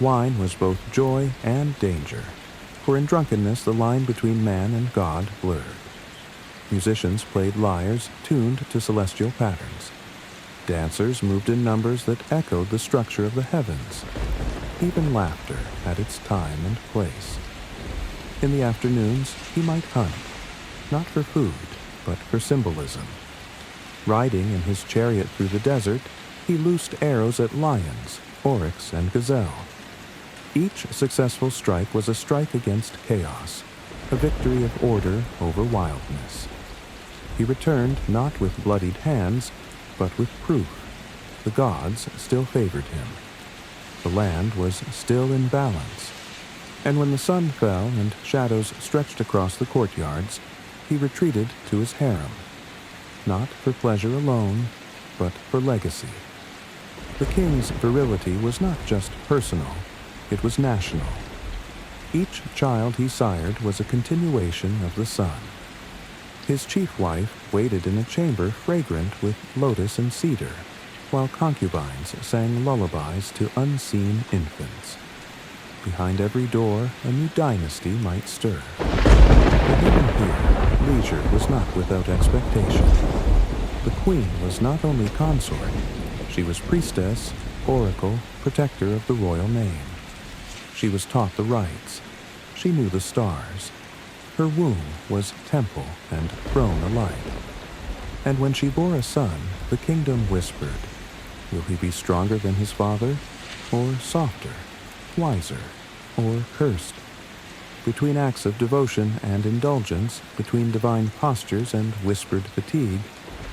Wine was both joy and danger, for in drunkenness the line between man and God blurred. Musicians played lyres tuned to celestial patterns. Dancers moved in numbers that echoed the structure of the heavens. Even laughter had its time and place. In the afternoons, he might hunt, not for food, but for symbolism. Riding in his chariot through the desert, he loosed arrows at lions, oryx, and gazelle. Each successful strike was a strike against chaos, a victory of order over wildness. He returned not with bloodied hands, but with proof. The gods still favored him. The land was still in balance, And when the sun fell and shadows stretched across the courtyards, he retreated to his harem, not for pleasure alone, but for legacy. The king's virility was not just personal, it was national. Each child he sired was a continuation of the sun. His chief wife waited in a chamber fragrant with lotus and cedar, while concubines sang lullabies to unseen infants. Behind every door, a new dynasty might stir. But even here, leisure was not without expectation. The queen was not only consort, she was priestess, oracle, protector of the royal name. She was taught the rites. She knew the stars. Her womb was temple and throne alike. And when she bore a son, the kingdom whispered, will he be stronger than his father, or softer, wiser, or cursed? Between acts of devotion and indulgence, between divine postures and whispered fatigue,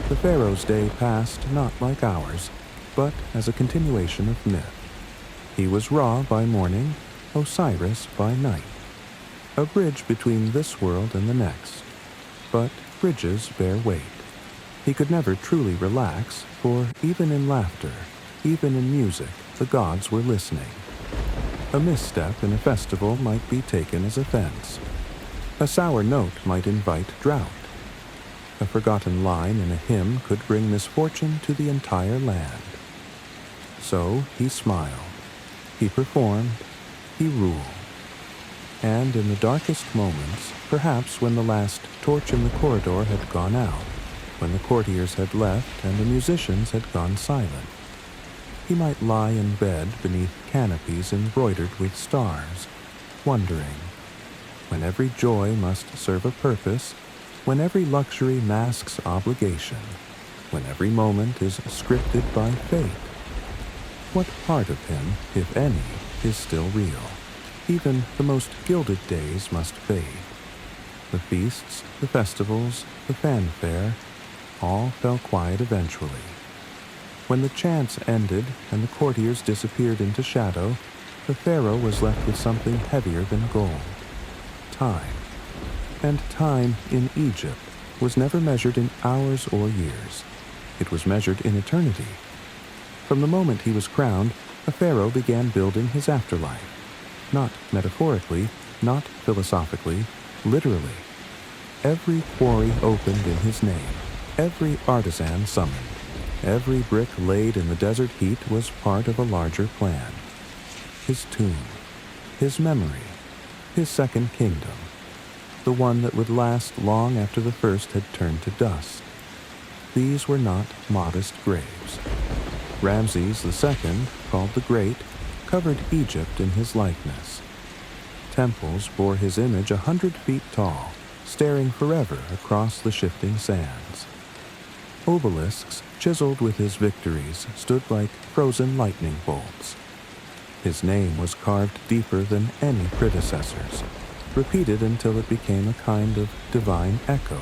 the Pharaoh's day passed not like ours, but as a continuation of myth. He was Ra by morning, Osiris by night. A bridge between this world and the next. But bridges bear weight. He could never truly relax, for even in laughter, even in music, the gods were listening. A misstep in a festival might be taken as offense. A sour note might invite drought. A forgotten line in a hymn could bring misfortune to the entire land. So he smiled. He performed. He ruled. And in the darkest moments, perhaps when the last torch in the corridor had gone out, when the courtiers had left and the musicians had gone silent, he might lie in bed beneath canopies embroidered with stars, wondering, when every joy must serve a purpose, when every luxury masks obligation, when every moment is scripted by fate, what part of him, if any, is still real? Even the most gilded days must fade. The feasts, the festivals, the fanfare, all fell quiet eventually. When the chants ended and the courtiers disappeared into shadow, the pharaoh was left with something heavier than gold: time. And time in Egypt was never measured in hours or years. It was measured in eternity. From the moment he was crowned, a pharaoh began building his afterlife. Not metaphorically, not philosophically, literally. Every quarry opened in his name, every artisan summoned. Every brick laid in the desert heat was part of a larger plan. His tomb, his memory, his second kingdom, the one that would last long after the first had turned to dust. These were not modest graves. Ramses II, called the Great, covered Egypt in his likeness. Temples bore his image 100 feet tall, staring forever across the shifting sands. Obelisks, chiseled with his victories, stood like frozen lightning bolts. His name was carved deeper than any predecessor's, repeated until it became a kind of divine echo.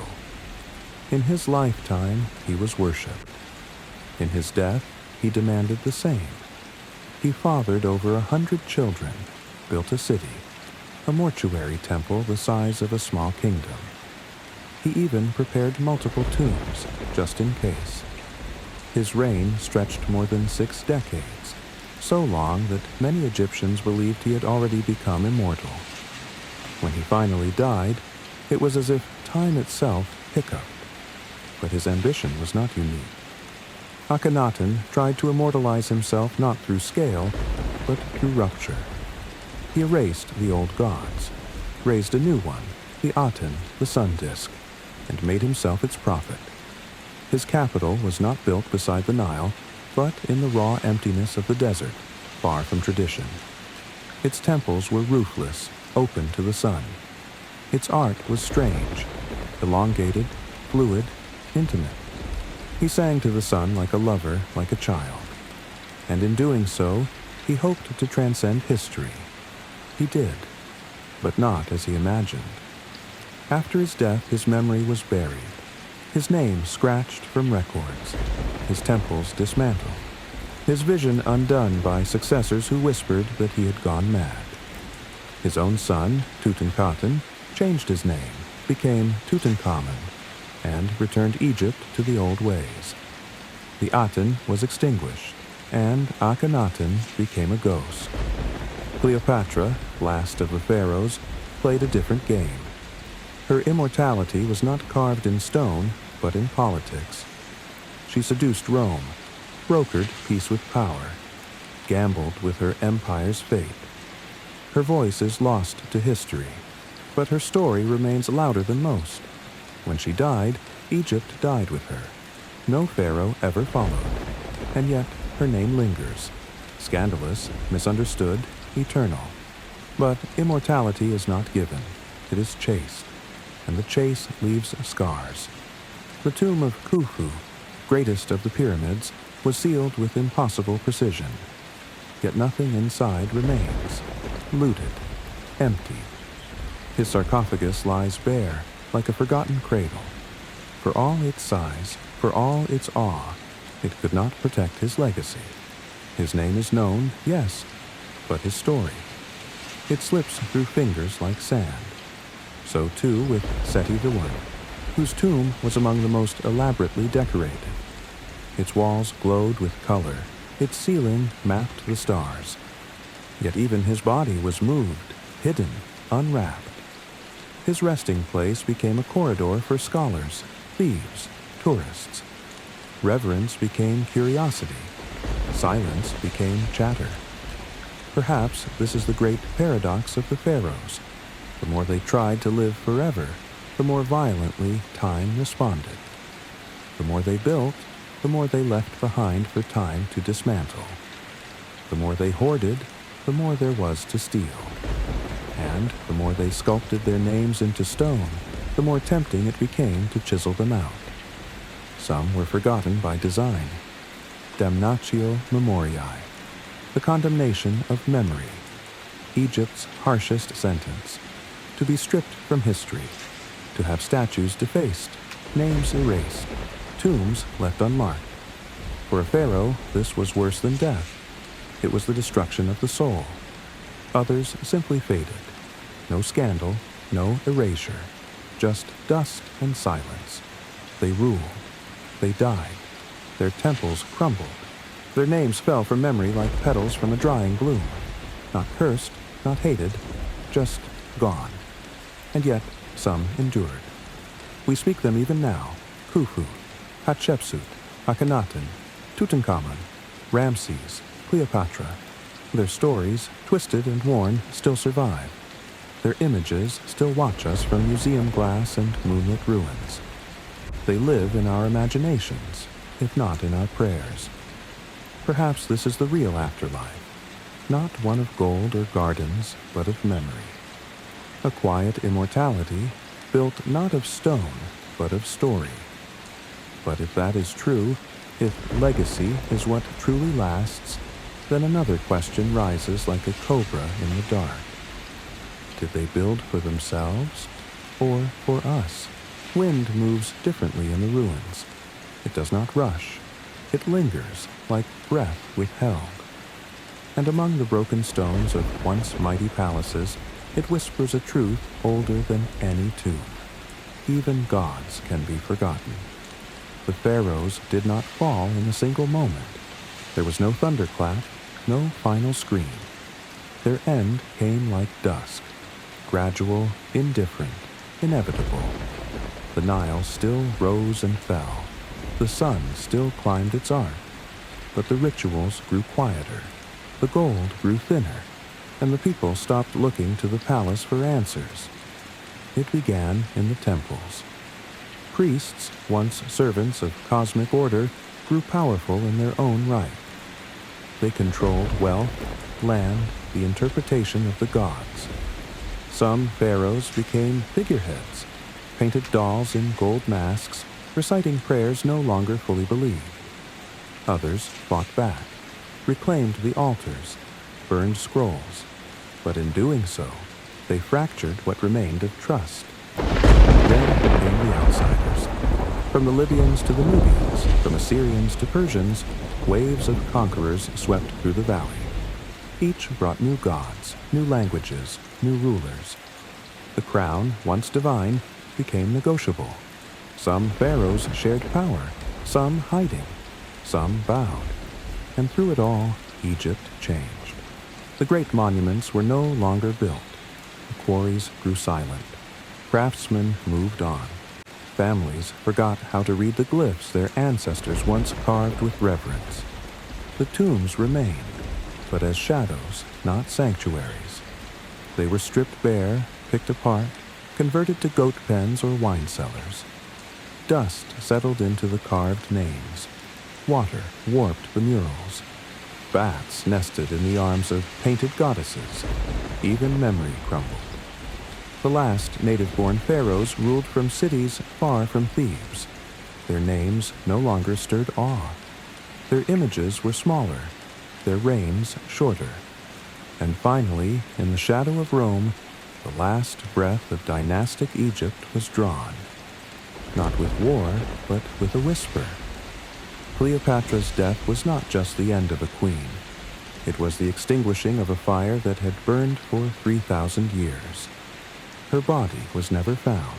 In his lifetime, he was worshipped. In his death, he demanded the same. He fathered over 100 children, built a city, a mortuary temple the size of a small kingdom. He even prepared multiple tombs, just in case. His reign stretched more than 6 decades, so long that many Egyptians believed he had already become immortal. When he finally died, it was as if time itself hiccuped. But his ambition was not unique. Akhenaten tried to immortalize himself not through scale, but through rupture. He erased the old gods, raised a new one, the Aten, the sun disk, and made himself its prophet. His capital was not built beside the Nile, but in the raw emptiness of the desert, far from tradition. Its temples were roofless, open to the sun. Its art was strange, elongated, fluid, intimate. He sang to the sun like a lover, like a child. And in doing so, he hoped to transcend history. He did, but not as he imagined. After his death, his memory was buried, his name scratched from records, his temples dismantled, his vision undone by successors who whispered that he had gone mad. His own son, Tutankhaten, changed his name, became Tutankhamun, and returned Egypt to the old ways. The Aten was extinguished, and Akhenaten became a ghost. Cleopatra, last of the pharaohs, played a different game. Her immortality was not carved in stone, but in politics. She seduced Rome, brokered peace with power, gambled with her empire's fate. Her voice is lost to history, but her story remains louder than most. When she died, Egypt died with her. No pharaoh ever followed, and yet her name lingers, scandalous, misunderstood, eternal. But immortality is not given, it is chased, and the chase leaves scars. The tomb of Khufu, greatest of the pyramids, was sealed with impossible precision. Yet nothing inside remains, looted, empty. His sarcophagus lies bare, like a forgotten cradle. For all its size, for all its awe, it could not protect his legacy. His name is known, yes, but his story. It slips through fingers like sand. So too with Seti I, whose tomb was among the most elaborately decorated. Its walls glowed with color, its ceiling mapped the stars. Yet even his body was moved, hidden, unwrapped. His resting place became a corridor for scholars, thieves, tourists. Reverence became curiosity. Silence became chatter. Perhaps this is the great paradox of the pharaohs. The more they tried to live forever, the more violently time responded. The more they built, the more they left behind for time to dismantle. The more they hoarded, the more there was to steal. And the more they sculpted their names into stone, the more tempting it became to chisel them out. Some were forgotten by design. Damnatio memoriae, the condemnation of memory, Egypt's harshest sentence, to be stripped from history, to have statues defaced, names erased, tombs left unmarked. For a pharaoh, this was worse than death. It was the destruction of the soul. Others simply faded. No scandal, no erasure, just dust and silence. They ruled. They died. Their temples crumbled. Their names fell from memory like petals from a drying bloom. Not cursed, not hated, just gone. And yet, some endured. We speak them even now. Khufu, Hatshepsut, Akhenaten, Tutankhamun, Ramses, Cleopatra. Their stories, twisted and worn, still survive. Their images still watch us from museum glass and moonlit ruins. They live in our imaginations, if not in our prayers. Perhaps this is the real afterlife, not one of gold or gardens, but of memory. A quiet immortality built not of stone, but of story. But if that is true, if legacy is what truly lasts, then another question rises like a cobra in the dark. Did they build for themselves, or for us? Wind moves differently in the ruins. It does not rush. It lingers, like breath withheld. And among the broken stones of once mighty palaces, it whispers a truth older than any tomb. Even gods can be forgotten. The pharaohs did not fall in a single moment. There was no thunderclap, no final scream. Their end came like dusk, gradual, indifferent, inevitable. The Nile still rose and fell. The sun still climbed its arc. But the rituals grew quieter. The gold grew thinner. And the people stopped looking to the palace for answers. It began in the temples. Priests, once servants of cosmic order, grew powerful in their own right. They controlled wealth, land, the interpretation of the gods. Some pharaohs became figureheads, painted dolls in gold masks, reciting prayers no longer fully believed. Others fought back, reclaimed the altars, burned scrolls, but in doing so, they fractured what remained of trust. Then came the outsiders. From the Libyans to the Nubians, from Assyrians to Persians, waves of conquerors swept through the valley. Each brought new gods, new languages, new rulers. The crown, once divine, became negotiable. Some pharaohs shared power, some hiding, some bowed. And through it all, Egypt changed. The great monuments were no longer built. The quarries grew silent. Craftsmen moved on. Families forgot how to read the glyphs their ancestors once carved with reverence. The tombs remained, but as shadows, not sanctuaries. They were stripped bare, picked apart, converted to goat pens or wine cellars. Dust settled into the carved names. Water warped the murals. Bats nested in the arms of painted goddesses. Even memory crumbled. The last native-born pharaohs ruled from cities far from Thebes. Their names no longer stirred awe. Their images were smaller, their reigns shorter. And finally, in the shadow of Rome, the last breath of dynastic Egypt was drawn. Not with war, but with a whisper. Cleopatra's death was not just the end of a queen. It was the extinguishing of a fire that had burned for 3,000 years. Her body was never found,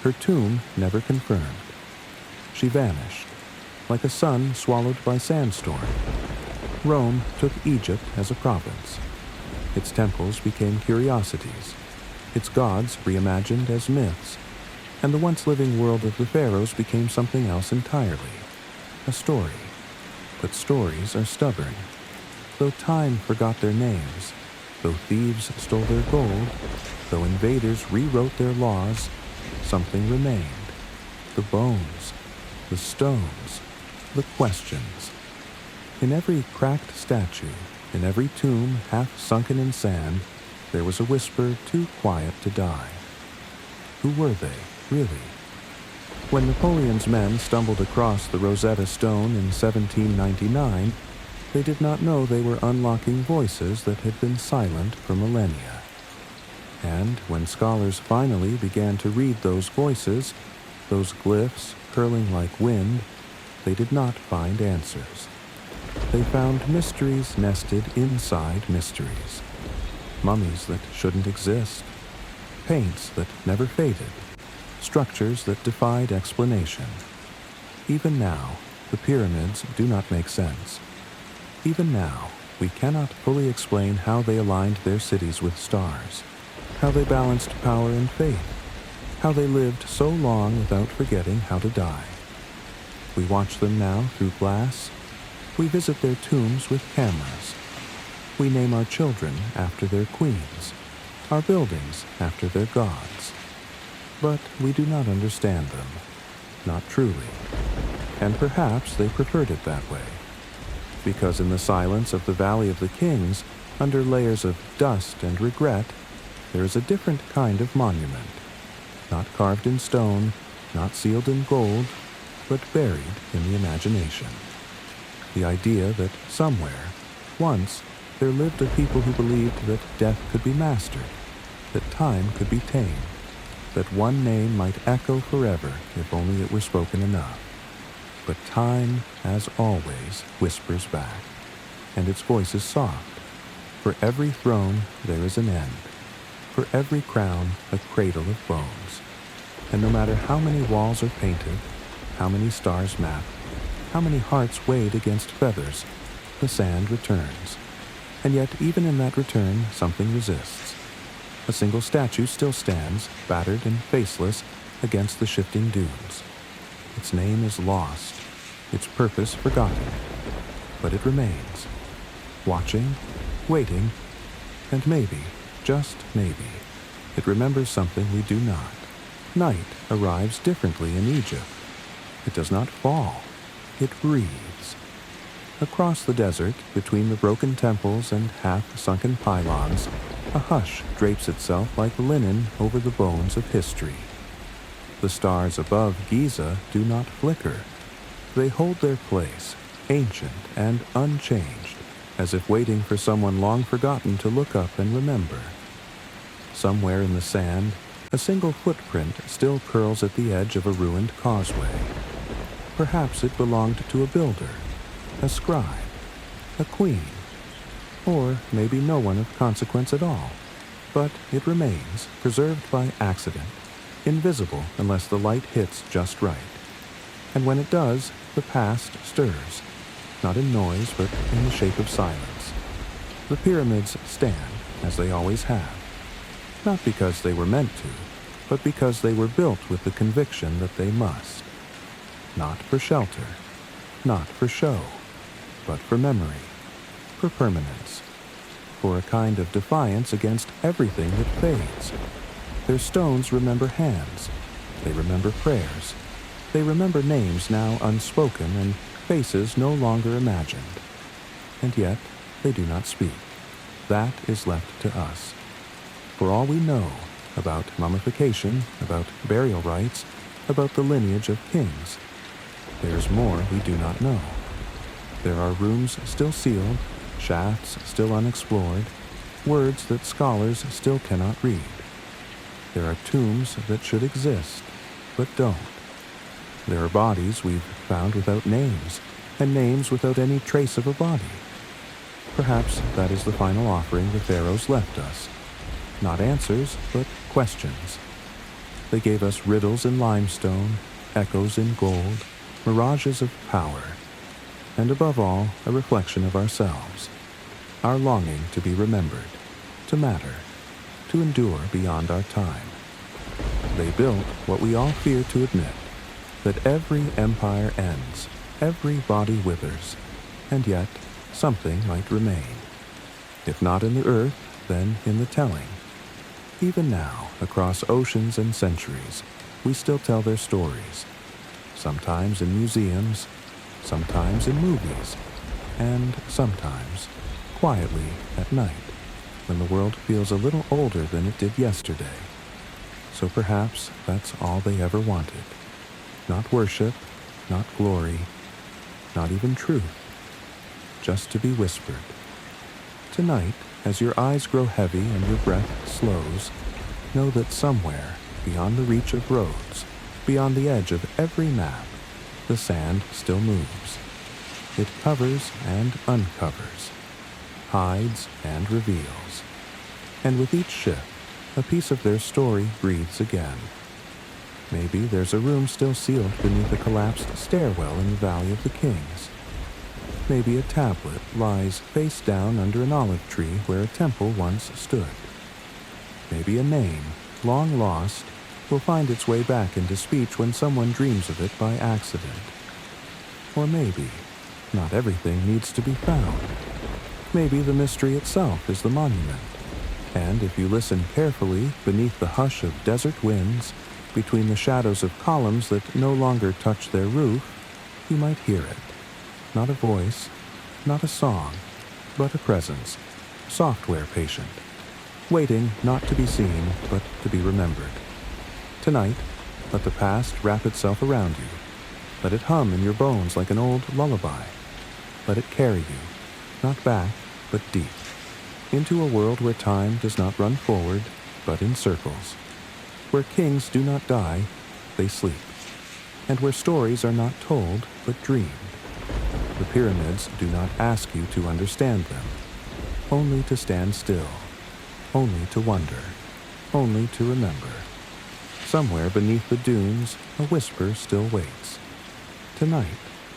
her tomb never confirmed. She vanished, like a sun swallowed by sandstorm. Rome took Egypt as a province. Its temples became curiosities, its gods reimagined as myths, and the once living world of the pharaohs became something else entirely, a story. But stories are stubborn. Though time forgot their names, though thieves stole their gold, though invaders rewrote their laws, something remained. The bones, the stones, the questions. In every cracked statue, in every tomb half sunken in sand, there was a whisper too quiet to die. Who were they, really? When Napoleon's men stumbled across the Rosetta Stone in 1799, they did not know they were unlocking voices that had been silent for millennia. And when scholars finally began to read those voices, those glyphs curling like wind, they did not find answers. They found mysteries nested inside mysteries. Mummies that shouldn't exist. Paints that never faded. Structures that defied explanation. Even now, the pyramids do not make sense. Even now, we cannot fully explain how they aligned their cities with stars, how they balanced power and faith, how they lived so long without forgetting how to die. We watch them now through glass. We visit their tombs with cameras. We name our children after their queens, our buildings after their gods. But we do not understand them, not truly. And perhaps they preferred it that way. Because in the silence of the Valley of the Kings, under layers of dust and regret, there is a different kind of monument. Not carved in stone, not sealed in gold, but buried in the imagination. The idea that somewhere, once, there lived a people who believed that death could be mastered, that time could be tamed, that one name might echo forever if only it were spoken enough. But time, as always, whispers back, and its voice is soft. For every throne there is an end, for every crown a cradle of bones. And no matter how many walls are painted, how many stars mapped, how many hearts weighed against feathers, the sand returns. And yet even in that return something resists. A single statue still stands, battered and faceless, against the shifting dunes. Its name is lost, its purpose forgotten, but it remains, watching, waiting, and maybe, just maybe, it remembers something we do not. Night arrives differently in Egypt. It does not fall, it breathes. Across the desert, between the broken temples and half-sunken pylons, a hush drapes itself like linen over the bones of history. The stars above Giza do not flicker. They hold their place, ancient and unchanged, as if waiting for someone long forgotten to look up and remember. Somewhere in the sand, a single footprint still curls at the edge of a ruined causeway. Perhaps it belonged to a builder, a scribe, a queen. Or maybe no one of consequence at all, but it remains, preserved by accident, invisible unless the light hits just right. And when it does, the past stirs, not in noise, but in the shape of silence. The pyramids stand, as they always have, not because they were meant to, but because they were built with the conviction that they must. Not for shelter, not for show, but for memory, for permanence, for a kind of defiance against everything that fades. Their stones remember hands, they remember prayers, they remember names now unspoken and faces no longer imagined. And yet, they do not speak. That is left to us. For all we know about mummification, about burial rites, about the lineage of kings, there is more we do not know. There are rooms still sealed, shafts still unexplored, words that scholars still cannot read. There are tombs that should exist, but don't. There are bodies we've found without names, and names without any trace of a body. Perhaps that is the final offering the Pharaohs left us. Not answers, but questions. They gave us riddles in limestone, echoes in gold, mirages of power, and above all, a reflection of ourselves, our longing to be remembered, to matter, to endure beyond our time. They built what we all fear to admit, that every empire ends, every body withers, and yet something might remain. If not in the earth, then in the telling. Even now, across oceans and centuries, we still tell their stories, sometimes in museums, sometimes in movies, and sometimes quietly at night, when the world feels a little older than it did yesterday. So perhaps that's all they ever wanted. Not worship, not glory, not even truth, just to be whispered. Tonight, as your eyes grow heavy and your breath slows, know that somewhere, beyond the reach of roads, beyond the edge of every map, the sand still moves. It covers and uncovers, hides and reveals. And with each shift, a piece of their story breathes again. Maybe there's a room still sealed beneath a collapsed stairwell in the Valley of the Kings. Maybe a tablet lies face down under an olive tree where a temple once stood. Maybe a name, long lost, will find its way back into speech when someone dreams of it by accident. Or maybe not everything needs to be found. Maybe the mystery itself is the monument, and if you listen carefully beneath the hush of desert winds, between the shadows of columns that no longer touch their roof, you might hear it. Not a voice, not a song, but a presence, software patient, waiting not to be seen, but to be remembered. Tonight, let the past wrap itself around you. Let it hum in your bones like an old lullaby. Let it carry you, not back, but deep, into a world where time does not run forward, but in circles, where kings do not die, they sleep, and where stories are not told, but dreamed. The pyramids do not ask you to understand them, only to stand still, only to wonder, only to remember. Somewhere beneath the dunes, a whisper still waits. Tonight,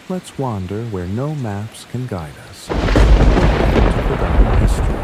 let's wander where no maps can guide us. To forgotten history.